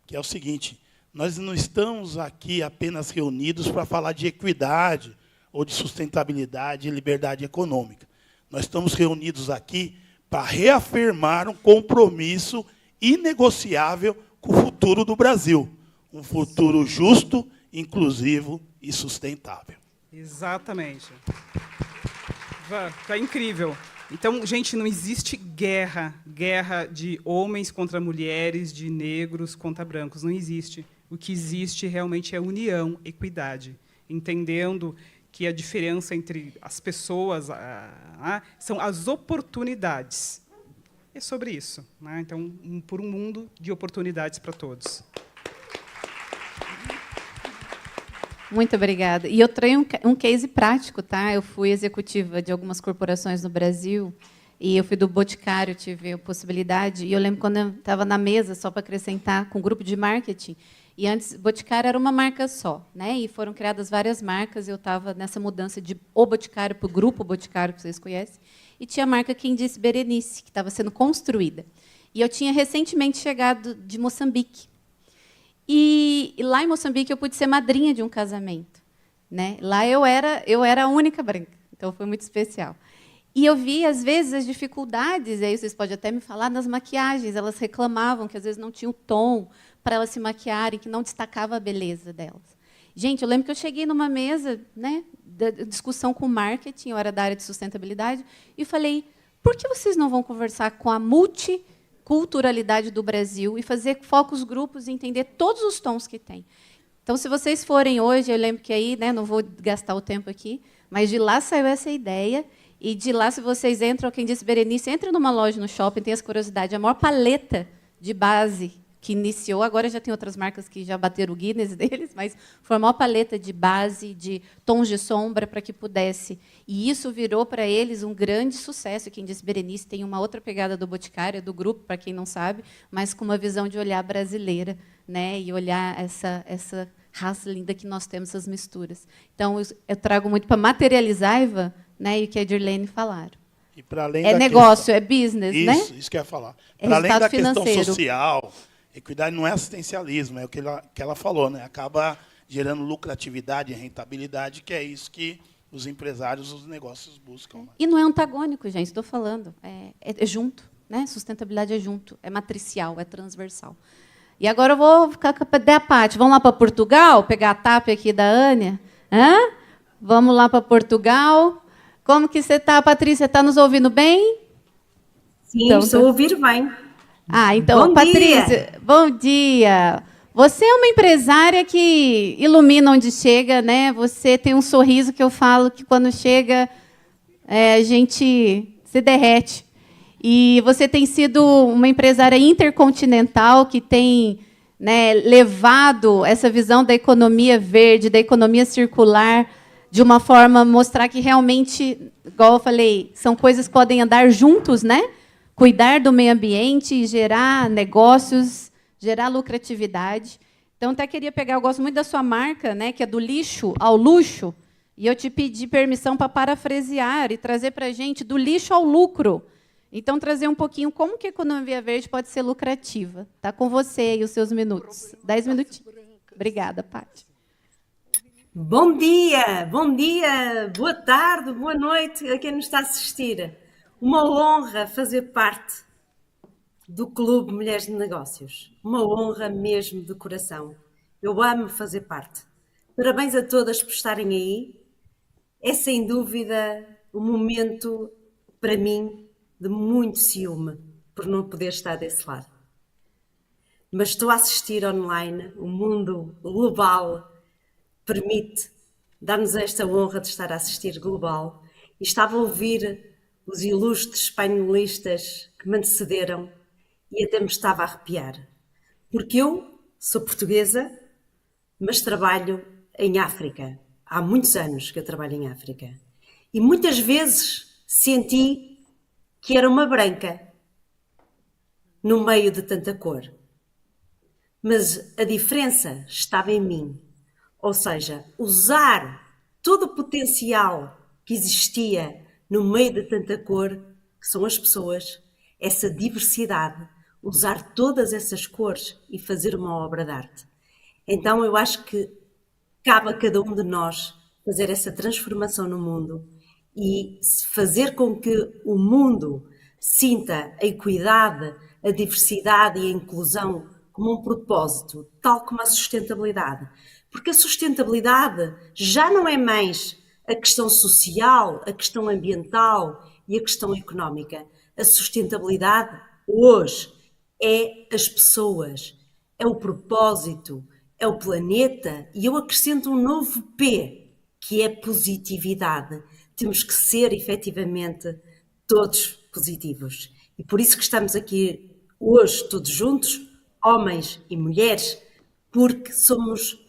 que é o seguinte: nós não estamos aqui apenas reunidos para falar de equidade, ou de sustentabilidade e liberdade econômica. Nós estamos reunidos aqui para reafirmar um compromisso inegociável com o futuro do Brasil. Um futuro justo, inclusivo e sustentável. Exatamente. Tá incrível. Então, gente, não existe guerra de homens contra mulheres, de negros contra brancos, não existe. O que existe realmente é união, equidade, entendendo que a diferença entre as pessoas são as oportunidades. É sobre isso, né? Então, por um mundo de oportunidades para todos. Muito obrigada. E eu trago um case prático, tá? Eu fui executiva de algumas corporações no Brasil e eu fui do Boticário, tive a possibilidade. E eu lembro quando eu estava na mesa, só para acrescentar, com um grupo de marketing. E antes, Boticário era uma marca só, né? E foram criadas várias marcas. E eu estava nessa mudança de o Boticário para o grupo Boticário, que vocês conhecem. E tinha a marca Quem Disse Berenice, que estava sendo construída. E eu tinha recentemente chegado de Moçambique. E lá em Moçambique eu pude ser madrinha de um casamento, né? Lá eu era a única branca, então foi muito especial. E eu vi às vezes as dificuldades, e aí vocês podem até me falar nas maquiagens, elas reclamavam que às vezes não tinha o tom para elas se maquiarem, que não destacava a beleza delas. Gente, eu lembro que eu cheguei numa mesa, né, de discussão com marketing, eu era da área de sustentabilidade, e falei: por que vocês não vão conversar com a multiculturalidade do Brasil e fazer focus grupos e entender todos os tons que tem? Então, se vocês forem hoje, eu lembro que aí, né, não vou gastar o tempo aqui, mas de lá saiu essa ideia, e de lá, se vocês entram, Quem Disse Berenice, entra numa loja no shopping, tem as curiosidades, a maior paleta de base que iniciou, agora já tem outras marcas que já bateram o Guinness deles, mas foi a maior paleta de base, de tons de sombra, para que pudesse. E isso virou para eles um grande sucesso. Quem Disse Berenice tem uma outra pegada do Boticário, do grupo, para quem não sabe, mas com uma visão de olhar brasileira, né, e olhar essa raça linda que nós temos, essas misturas. Então, eu trago muito para materializar, Ivan, né, e o que a Dirlene falaram. E para além é da negócio, questão, é business, né? Isso que eu ia falar. É Para além da resultado questão financeiro. social, equidade não é assistencialismo, é o que ela falou, né? Acaba gerando lucratividade e rentabilidade, que é isso que os empresários, os negócios buscam. Né? E não é antagônico, gente, estou falando. É junto, né? Sustentabilidade é junto, é matricial, é transversal. E agora eu vou ficar com a Paty. Vamos lá para Portugal, pegar a TAP aqui da Ânia? Hã? Vamos lá para Portugal. Como que você está, Patrícia? Está nos ouvindo bem? Sim, Então, estou a ouvir bem. Então, Bom Patrícia, dia. bom dia. Você é uma empresária que ilumina onde chega, né? Você tem um sorriso que eu falo que quando chega a gente se derrete. E você tem sido uma empresária intercontinental que tem, né, levado essa visão da economia verde, da economia circular, de uma forma a mostrar que realmente, igual eu falei, são coisas que podem andar juntos, né? Cuidar do meio ambiente e gerar negócios, gerar lucratividade. Então, até queria pegar, eu gosto muito da sua marca, né, que é do lixo ao luxo, e eu te pedi permissão para parafrasear e trazer para a gente do lixo ao lucro. Então, trazer um pouquinho como que a economia verde pode ser lucrativa. Está com você e os seus minutos. 10 minutinhos. Obrigada, Paty. Bom dia, boa tarde, boa noite a quem nos está a assistir. Uma honra fazer parte do Clube Mulheres de Negócios. Uma honra mesmo de coração. Eu amo fazer parte. Parabéns a todas por estarem aí. É sem dúvida um momento, para mim, de muito ciúme por não poder estar desse lado. Mas estou a assistir online, o mundo global permite dar-nos esta honra de estar a assistir global. E estava a ouvir os ilustres painelistas que me antecederam e até me estava a arrepiar. Porque eu sou portuguesa, mas trabalho em África. Há muitos anos que eu trabalho em África. E muitas vezes senti que era uma branca no meio de tanta cor. Mas a diferença estava em mim. Ou seja, usar todo o potencial que existia no meio de tanta cor, que são as pessoas, essa diversidade, usar todas essas cores e fazer uma obra de arte. Então eu acho que cabe a cada um de nós fazer essa transformação no mundo e fazer com que o mundo sinta a equidade, a diversidade e a inclusão como um propósito, tal como a sustentabilidade. Porque a sustentabilidade já não é mais a questão social, a questão ambiental e a questão económica. A sustentabilidade hoje é as pessoas, é o propósito, é o planeta, e eu acrescento um novo P, que é positividade. Temos que ser, efetivamente, todos positivos. E por isso que estamos aqui hoje, todos juntos, homens e mulheres, porque somos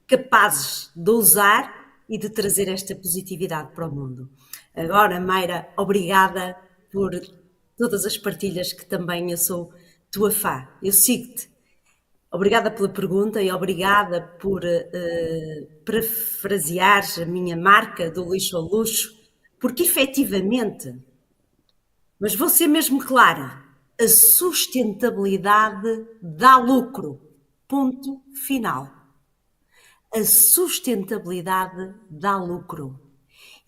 capazes de ousar e de trazer esta positividade para o mundo. Agora, Mayra, obrigada por todas as partilhas, que também eu sou tua fã. Eu sigo-te. Obrigada pela pergunta e obrigada por parafraseares a minha marca do lixo ao luxo, porque efetivamente, mas vou ser mesmo clara, a sustentabilidade dá lucro. Ponto final. A sustentabilidade dá lucro.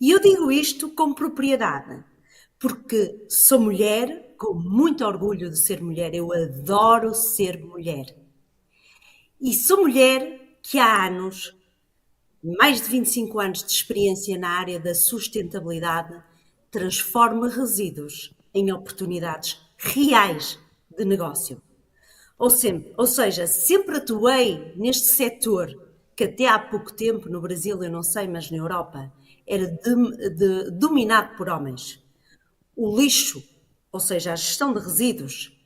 E eu digo isto com propriedade, porque sou mulher, com muito orgulho de ser mulher, eu adoro ser mulher. E sou mulher que há anos, mais de 25 anos de experiência na área da sustentabilidade, transforma resíduos em oportunidades reais de negócio. Ou seja, sempre atuei neste setor que até há pouco tempo, no Brasil, eu não sei, mas na Europa, era dominado por homens. O lixo, ou seja, a gestão de resíduos,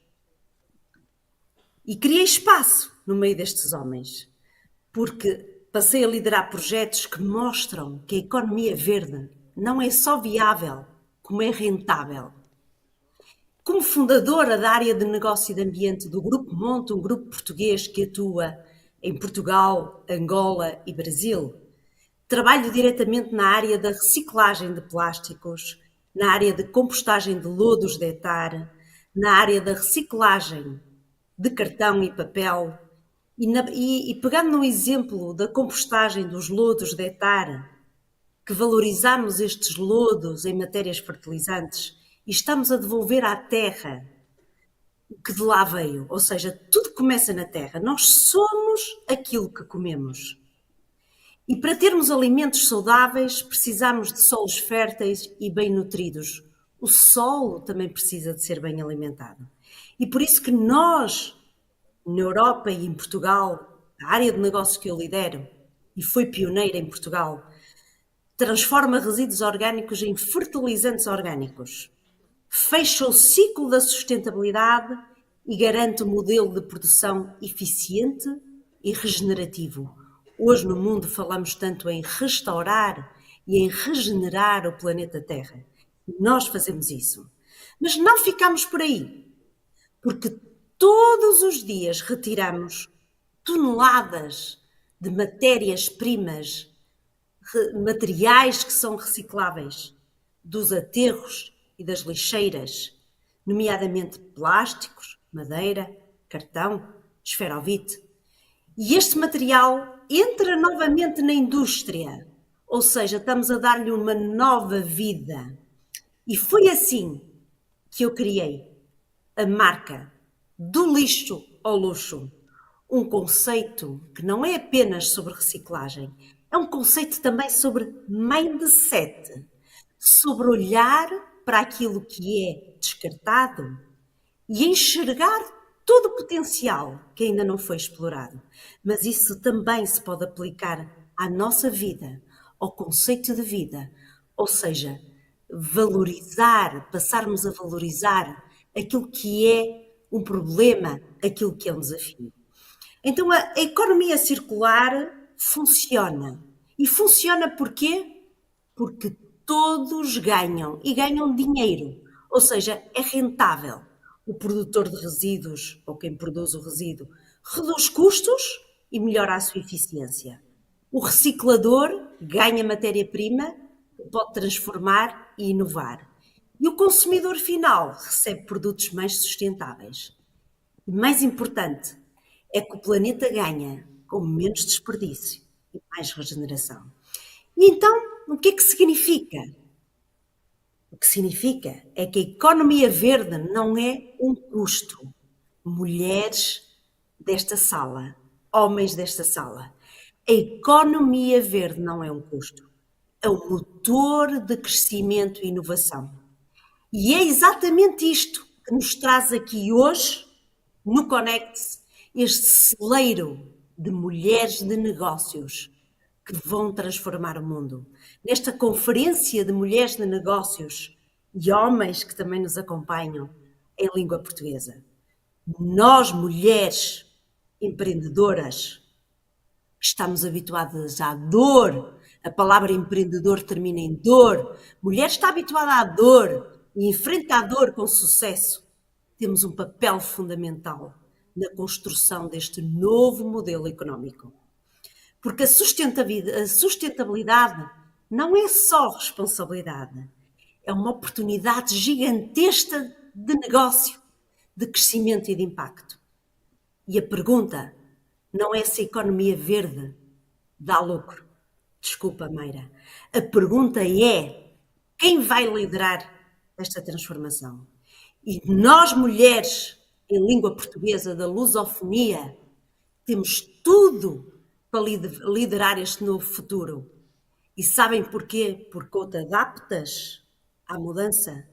e criei espaço no meio destes homens, porque passei a liderar projetos que mostram que a economia verde não é só viável, como é rentável. Como fundadora da área de negócio e de ambiente do Grupo Monte, um grupo português que atua em Portugal, Angola e Brasil, trabalho diretamente na área da reciclagem de plásticos, na área de compostagem de lodos de hectare, na área da reciclagem de cartão e papel, e pegando no exemplo da compostagem dos lodos de hectare, que valorizamos estes lodos em matérias fertilizantes e estamos a devolver à terra o que de lá veio, ou seja, tudo começa na terra. Nós somos aquilo que comemos. E para termos alimentos saudáveis, precisamos de solos férteis e bem nutridos. O solo também precisa de ser bem alimentado. E por isso que nós, na Europa e em Portugal, a área de negócio que eu lidero, e fui pioneira em Portugal, transforma resíduos orgânicos em fertilizantes orgânicos, fecha o ciclo da sustentabilidade e garante um modelo de produção eficiente e regenerativo. Hoje no mundo falamos tanto em restaurar e em regenerar o planeta Terra. Nós fazemos isso. Mas não ficamos por aí, porque todos os dias retiramos toneladas de matérias-primas, materiais que são recicláveis, dos aterros e das lixeiras, nomeadamente plásticos, madeira, cartão, esferovite. E este material entra novamente na indústria, ou seja, estamos a dar-lhe uma nova vida. E foi assim que eu criei a marca do lixo ao luxo. Um conceito que não é apenas sobre reciclagem, é um conceito também sobre mindset, sobre olhar para aquilo que é descartado e enxergar todo o potencial que ainda não foi explorado. Mas isso também se pode aplicar à nossa vida, ao conceito de vida, ou seja, valorizar, passarmos a valorizar aquilo que é um problema, aquilo que é um desafio. Então a economia circular funciona. E funciona porquê? Porque todos ganham e ganham dinheiro, ou seja, é rentável. O produtor de resíduos, ou quem produz o resíduo, reduz custos e melhora a sua eficiência. O reciclador ganha matéria-prima, pode transformar e inovar. E o consumidor final recebe produtos mais sustentáveis. E mais importante é que o planeta ganha com menos desperdício e mais regeneração. E então, o que é que significa? O que significa é que a economia verde não é um custo. Mulheres desta sala, homens desta sala, a economia verde não é um custo. é o motor de crescimento e inovação. E é exatamente isto que nos traz aqui hoje, no Conecte-se, este celeiro de mulheres de negócios que vão transformar o mundo. Nesta conferência de mulheres de negócios e homens que também nos acompanham em língua portuguesa. Nós, mulheres empreendedoras, que estamos habituadas à dor, a palavra empreendedor termina em dor, mulher está habituada à dor e enfrenta a dor com sucesso, temos um papel fundamental na construção deste novo modelo económico. Porque a sustentabilidade não é só responsabilidade, é uma oportunidade gigantesca de negócio, de crescimento e de impacto. E a pergunta não é se a economia verde dá lucro. Desculpa, Meira. A pergunta é quem vai liderar esta transformação? E nós, mulheres, em língua portuguesa da lusofonia, temos tudo para liderar este novo futuro. E sabem porquê? Porque ou te adaptas à mudança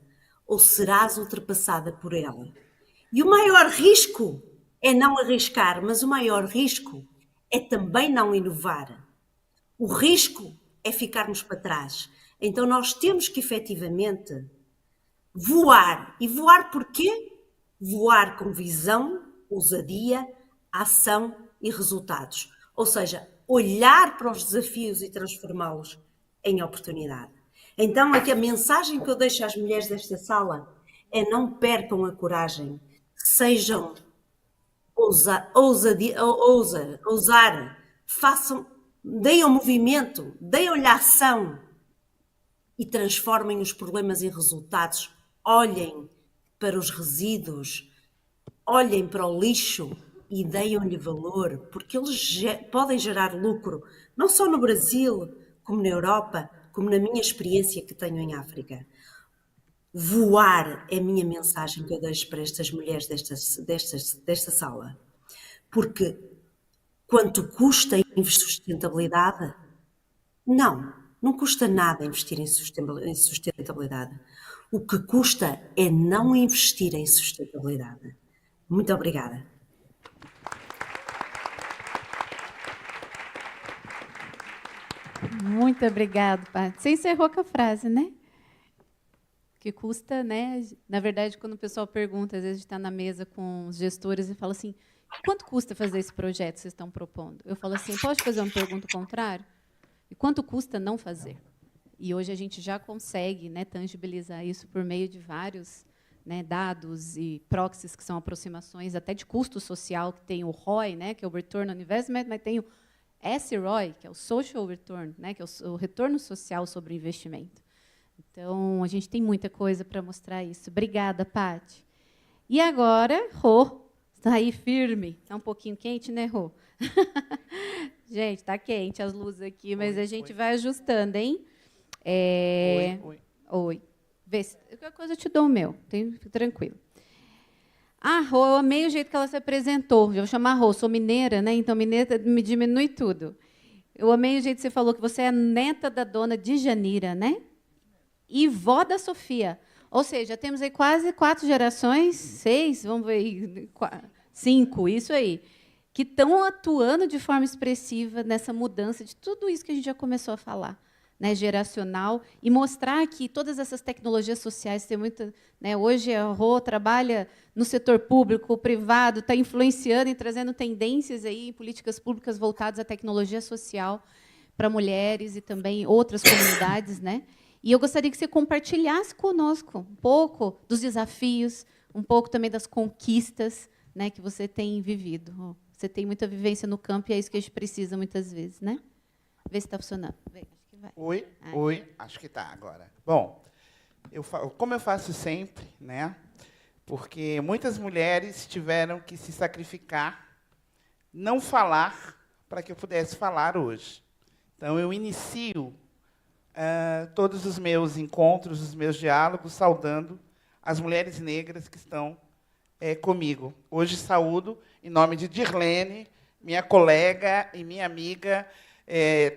ou serás ultrapassada por ela. E o maior risco é não arriscar, mas o maior risco é também não inovar. O risco é ficarmos para trás. Então nós temos que efetivamente voar. E voar porquê? Voar com visão, ousadia, ação e resultados. Ou seja, olhar para os desafios e transformá-los em oportunidade. Então, aqui a mensagem que eu deixo às mulheres desta sala é: não percam a coragem, sejam ousar, façam, deem o movimento, deem-lhe a ação e transformem os problemas em resultados. Olhem para os resíduos, olhem para o lixo e deem-lhe valor, porque eles podem gerar lucro, não só no Brasil, como na Europa, como na minha experiência que tenho em África. Voar é a minha mensagem que eu deixo para estas mulheres desta sala. Porque quanto custa investir em sustentabilidade? Não custa nada investir em sustentabilidade. O que custa é não investir em sustentabilidade. Muito obrigada. Muito obrigada, Paty. Você encerrou com a frase, né? Que custa, né? Na verdade, quando o pessoal pergunta, às vezes a gente está na mesa com os gestores e fala assim: quanto custa fazer esse projeto que vocês estão propondo? Eu falo assim: pode fazer uma pergunta contrária? E quanto custa não fazer? E hoje a gente já consegue, né, tangibilizar isso por meio de vários, né, dados e proxies, que são aproximações até de custo social, que tem o ROI, né, que é o Return on Investment, mas tem o SROI, que é o Social Return, né, que é o retorno social sobre o investimento. Então, a gente tem muita coisa para mostrar isso. Obrigada, Paty. E agora, Rô, está aí firme. Está um pouquinho quente, né, Rô? Gente, está quente as luzes aqui, mas a gente vai ajustando, hein? Oi. Vê se qualquer coisa eu te dou o meu. Fica tranquilo. A Rô, eu amei o jeito que ela se apresentou. Eu vou chamar a Rô, sou mineira, né? Então, mineira me diminui tudo. Eu amei o jeito que você falou que você é neta da dona Djanira, né? E vó da Sofia. Ou seja, temos aí quase 4 gerações, 6, vamos ver, 5, isso aí, que estão atuando de forma expressiva nessa mudança de tudo isso que a gente já começou a falar, né, geracional, e mostrar que todas essas tecnologias sociais têm muita, né, hoje a Rô trabalha no setor público, privado, está influenciando e trazendo tendências aí em políticas públicas voltadas à tecnologia social para mulheres e também outras comunidades, né? E eu gostaria que você compartilhasse conosco um pouco dos desafios, um pouco também das conquistas, né, que você tem vivido. Você tem muita vivência no campo e é isso que a gente precisa muitas vezes, né? Vê se está funcionando. Vê, acho que vai. Oi, acho que está agora. Bom, como eu faço sempre, né? Porque muitas mulheres tiveram que se sacrificar, não falar, para que eu pudesse falar hoje. Então, eu inicio todos os meus encontros, os meus diálogos, saudando as mulheres negras que estão comigo. Hoje saúdo, em nome de Dirlene, minha colega e minha amiga,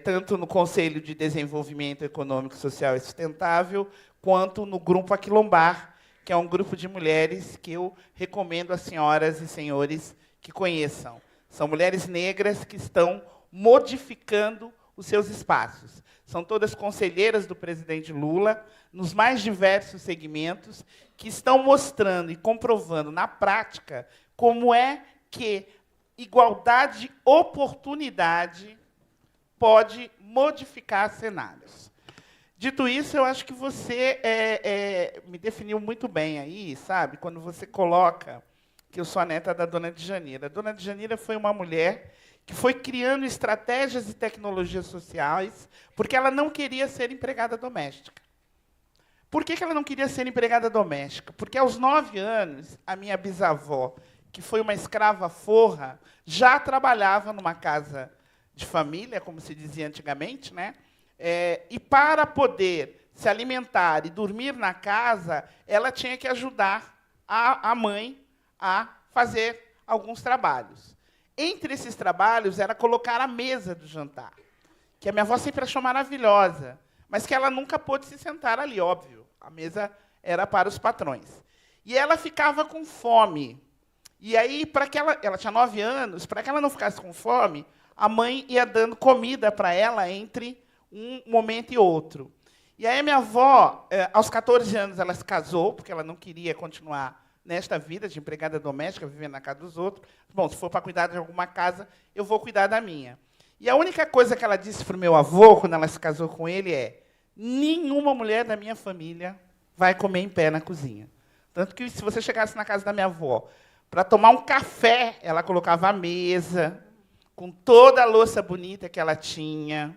tanto no Conselho de Desenvolvimento Econômico, Social e Sustentável, quanto no Grupo Aquilombar, que é um grupo de mulheres que eu recomendo às senhoras e senhores que conheçam. São mulheres negras que estão modificando os seus espaços. São todas conselheiras do presidente Lula, nos mais diversos segmentos, que estão mostrando e comprovando na prática como é que igualdade de oportunidade pode modificar cenários. Dito isso, eu acho que você me definiu muito bem aí, sabe? Quando você coloca que eu sou a neta da Dona Djanira. A Dona Djanira foi uma mulher que foi criando estratégias e tecnologias sociais porque ela não queria ser empregada doméstica. Por que ela não queria ser empregada doméstica? Porque, aos 9 anos, a minha bisavó, que foi uma escrava forra, já trabalhava numa casa de família, como se dizia antigamente, né? E, para poder se alimentar e dormir na casa, ela tinha que ajudar a mãe a fazer alguns trabalhos. Entre esses trabalhos, era colocar a mesa do jantar, que a minha avó sempre achou maravilhosa, mas que ela nunca pôde se sentar ali, óbvio. A mesa era para os patrões. E ela ficava com fome. E aí, para que ela tinha 9 anos, para que ela não ficasse com fome, a mãe ia dando comida para ela entre um momento e outro. E aí, a minha avó, aos 14 anos, ela se casou, porque ela não queria continuar nesta vida de empregada doméstica, vivendo na casa dos outros. Bom, se for para cuidar de alguma casa, eu vou cuidar da minha. E a única coisa que ela disse para o meu avô, quando ela se casou com ele, é: nenhuma mulher da minha família vai comer em pé na cozinha. Tanto que, se você chegasse na casa da minha avó para tomar um café, ela colocava a mesa, com toda a louça bonita que ela tinha,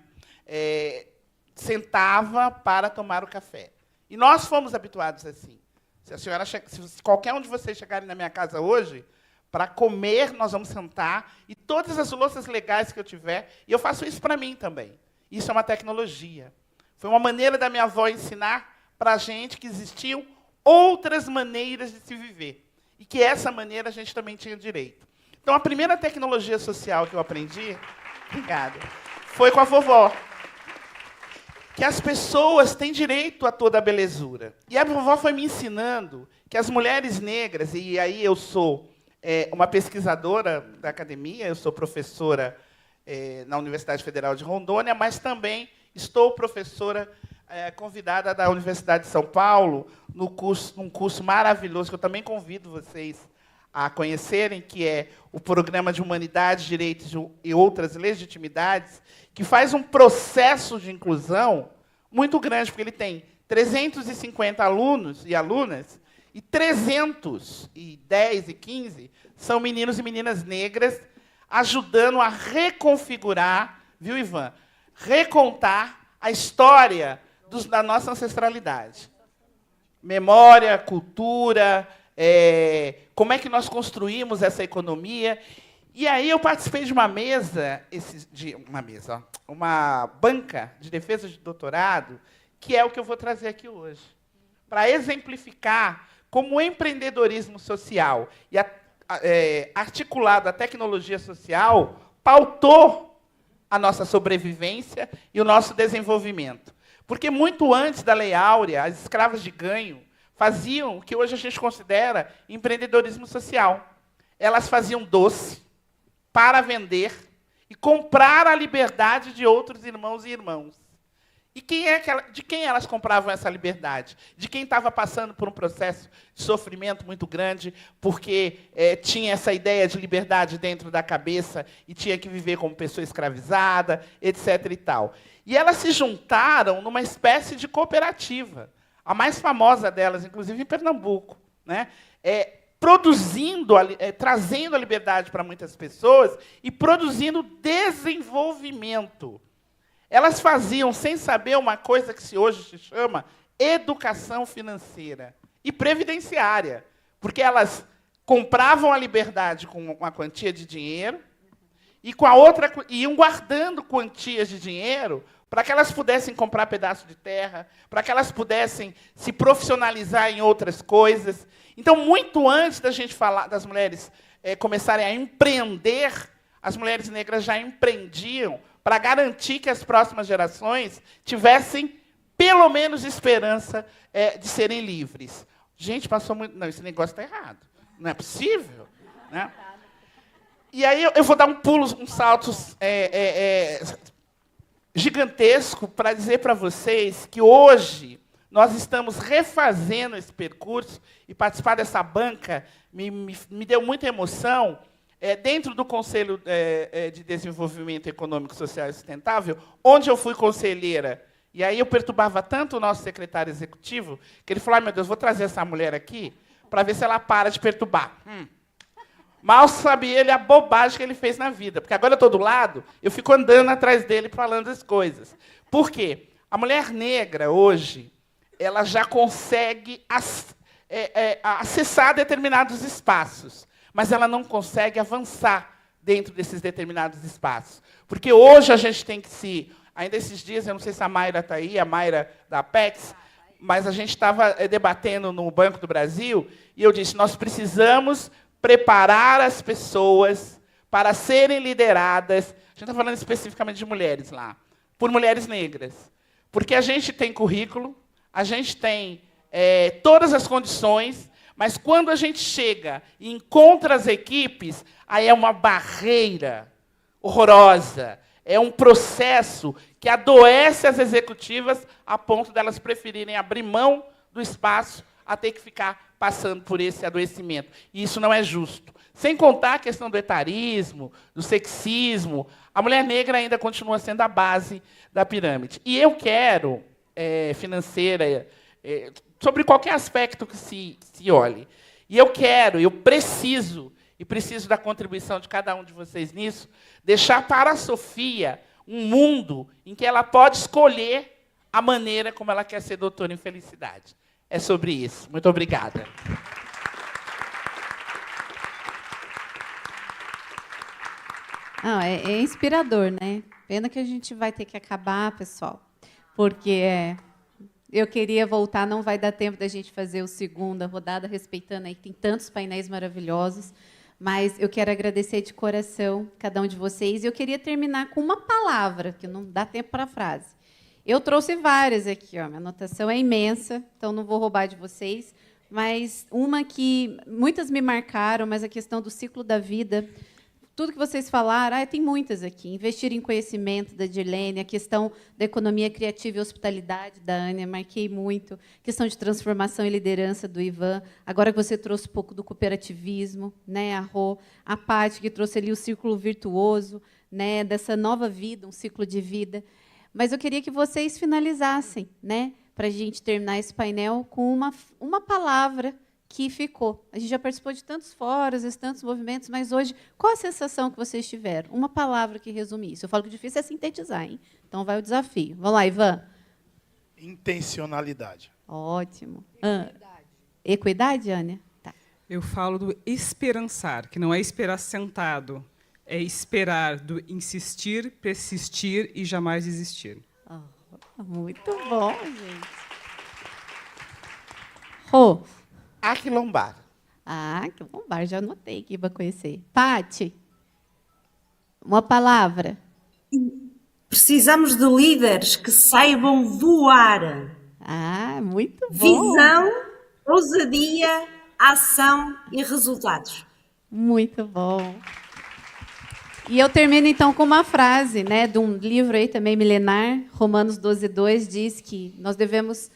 sentava para tomar o café. E nós fomos habituados assim. Se qualquer um de vocês chegarem na minha casa hoje, para comer, nós vamos sentar, e todas as louças legais que eu tiver, e eu faço isso para mim também. Isso é uma tecnologia. Foi uma maneira da minha avó ensinar para a gente que existiam outras maneiras de se viver, e que essa maneira a gente também tinha direito. Então, a primeira tecnologia social que eu aprendi, obrigada, foi com a vovó. Que as pessoas têm direito a toda a belezura. E a vovó foi me ensinando que as mulheres negras, e aí eu sou uma pesquisadora da academia, eu sou professora na Universidade Federal de Rondônia, mas também estou professora convidada da Universidade de São Paulo, num curso maravilhoso, que eu também convido vocês a conhecerem, que é o Programa de Humanidades, Direitos e Outras Legitimidades, que faz um processo de inclusão muito grande, porque ele tem 350 alunos e alunas, e 310 e 15 são meninos e meninas negras, ajudando a reconfigurar, viu, Ivan? Recontar a história da nossa ancestralidade. Memória, cultura, como é que nós construímos essa economia. E aí eu participei de uma uma banca de defesa de doutorado, que é o que eu vou trazer aqui hoje, para exemplificar como o empreendedorismo social e articulado à tecnologia social pautou a nossa sobrevivência e o nosso desenvolvimento. Porque, muito antes da Lei Áurea, as escravas de ganho faziam o que hoje a gente considera empreendedorismo social. Elas faziam doce para vender e comprar a liberdade de outros irmãos e irmãs. E de quem elas compravam essa liberdade? De quem estava passando por um processo de sofrimento muito grande, porque tinha essa ideia de liberdade dentro da cabeça e tinha que viver como pessoa escravizada, etc. e tal. E elas se juntaram numa espécie de cooperativa, a mais famosa delas, inclusive em Pernambuco, né? Trazendo a liberdade para muitas pessoas e produzindo desenvolvimento. Elas faziam, sem saber, uma coisa que hoje se chama educação financeira e previdenciária, porque elas compravam a liberdade com uma quantia de dinheiro e com a outra iam guardando quantias de dinheiro para que elas pudessem comprar pedaço de terra, para que elas pudessem se profissionalizar em outras coisas. Então, muito antes da gente falar das mulheres começarem a empreender, as mulheres negras já empreendiam para garantir que as próximas gerações tivessem, pelo menos, esperança de serem livres. Gente, passou muito... Não, esse negócio está errado. Não é possível. Né? E aí eu vou dar um pulo, um salto gigantesco para dizer para vocês que hoje nós estamos refazendo esse percurso e participar dessa banca me deu muita emoção. Dentro do Conselho de Desenvolvimento Econômico, Social e Sustentável, onde eu fui conselheira, e aí eu perturbava tanto o nosso secretário executivo, que ele falou, meu Deus, vou trazer essa mulher aqui para ver se ela para de perturbar. Mal sabia ele a bobagem que ele fez na vida, porque agora eu estou do lado, eu fico andando atrás dele falando as coisas. Por quê? A mulher negra, hoje, ela já consegue acessar determinados espaços, mas ela não consegue avançar dentro desses determinados espaços. Porque hoje a gente tem que ainda esses dias, eu não sei se a Mayra está aí, a Mayra da Apex, mas a gente estava debatendo no Banco do Brasil, e eu disse, nós precisamos preparar as pessoas para serem lideradas, a gente está falando especificamente de mulheres lá, por mulheres negras. Porque a gente tem currículo, a gente tem todas as condições, mas quando a gente chega e encontra as equipes, aí é uma barreira horrorosa, é um processo que adoece as executivas a ponto delas preferirem abrir mão do espaço a ter que ficar passando por esse adoecimento. E isso não é justo. Sem contar a questão do etarismo, do sexismo, a mulher negra ainda continua sendo a base da pirâmide. E eu quero, financeira, sobre qualquer aspecto que se olhe. E eu preciso da contribuição de cada um de vocês nisso, deixar para a Sofia um mundo em que ela pode escolher a maneira como ela quer ser doutora em felicidade. É sobre isso. Muito obrigada. Não, é inspirador, né? Pena que a gente vai ter que acabar, pessoal, porque eu queria voltar, não vai dar tempo da gente fazer a segunda rodada, respeitando aí, tem tantos painéis maravilhosos, mas eu quero agradecer de coração cada um de vocês, e eu queria terminar com uma palavra, que não dá tempo para a frase. Eu trouxe várias aqui, ó, minha anotação é imensa, então não vou roubar de vocês, mas uma que muitas me marcaram, mas a questão do ciclo da vida, tudo que vocês falaram, tem muitas aqui. Investir em conhecimento, da Dirlene, a questão da economia criativa e hospitalidade, da Ania, marquei muito. Questão de transformação e liderança, do Ivan. Agora que você trouxe um pouco do cooperativismo, né, a Rô. A Paty, que trouxe ali o círculo virtuoso, né, dessa nova vida, um ciclo de vida. Mas eu queria que vocês finalizassem, né, para a gente terminar esse painel, com uma palavra que ficou. A gente já participou de tantos fóruns, de tantos movimentos, mas hoje, qual a sensação que vocês tiveram? Uma palavra que resume isso. Eu falo que o difícil é sintetizar, hein? Então vai o desafio. Vamos lá, Ivan. Intencionalidade. Ótimo. Equidade, Ania? Tá. Eu falo do esperançar, que não é esperar sentado, é esperar do insistir, persistir e jamais desistir. Muito bom, gente. Rô. Aquilombar. Aquilombar, já anotei que ia conhecer. Paty, uma palavra. Precisamos de líderes que saibam voar. Muito bom. Visão, ousadia, ação e resultados. Muito bom. E eu termino, então, com uma frase, né, de um livro aí também milenar, Romanos 12:2, diz que nós devemos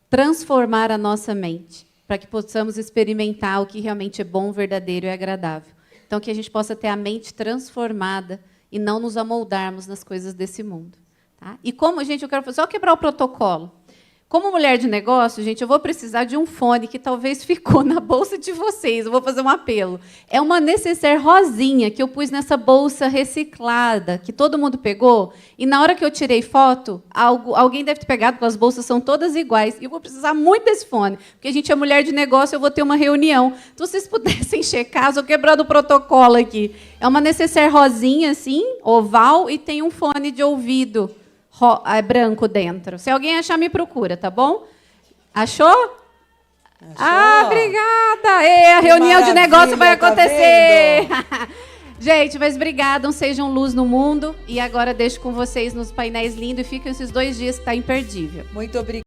transformar a nossa mente, para que possamos experimentar o que realmente é bom, verdadeiro e agradável. Então, que a gente possa ter a mente transformada e não nos amoldarmos nas coisas desse mundo. Tá? E como, gente, eu quero só quebrar o protocolo. Como mulher de negócio, gente, eu vou precisar de um fone que talvez ficou na bolsa de vocês. Eu vou fazer um apelo. É uma necessaire rosinha que eu pus nessa bolsa reciclada, que todo mundo pegou. E na hora que eu tirei foto, alguém deve ter pegado, porque as bolsas são todas iguais. E eu vou precisar muito desse fone, porque a gente é mulher de negócio, eu vou ter uma reunião. Então, se vocês pudessem checar, estou quebrando o protocolo aqui. É uma necessaire rosinha, assim, oval, e tem um fone de ouvido branco dentro. Se alguém achar, me procura, tá bom? Achou? Obrigada! A reunião de negócio vai acontecer! Gente, mas obrigada, sejam luz no mundo. E agora deixo com vocês nos painéis lindos e ficam esses 2 dias que tá imperdível. Muito obrigada.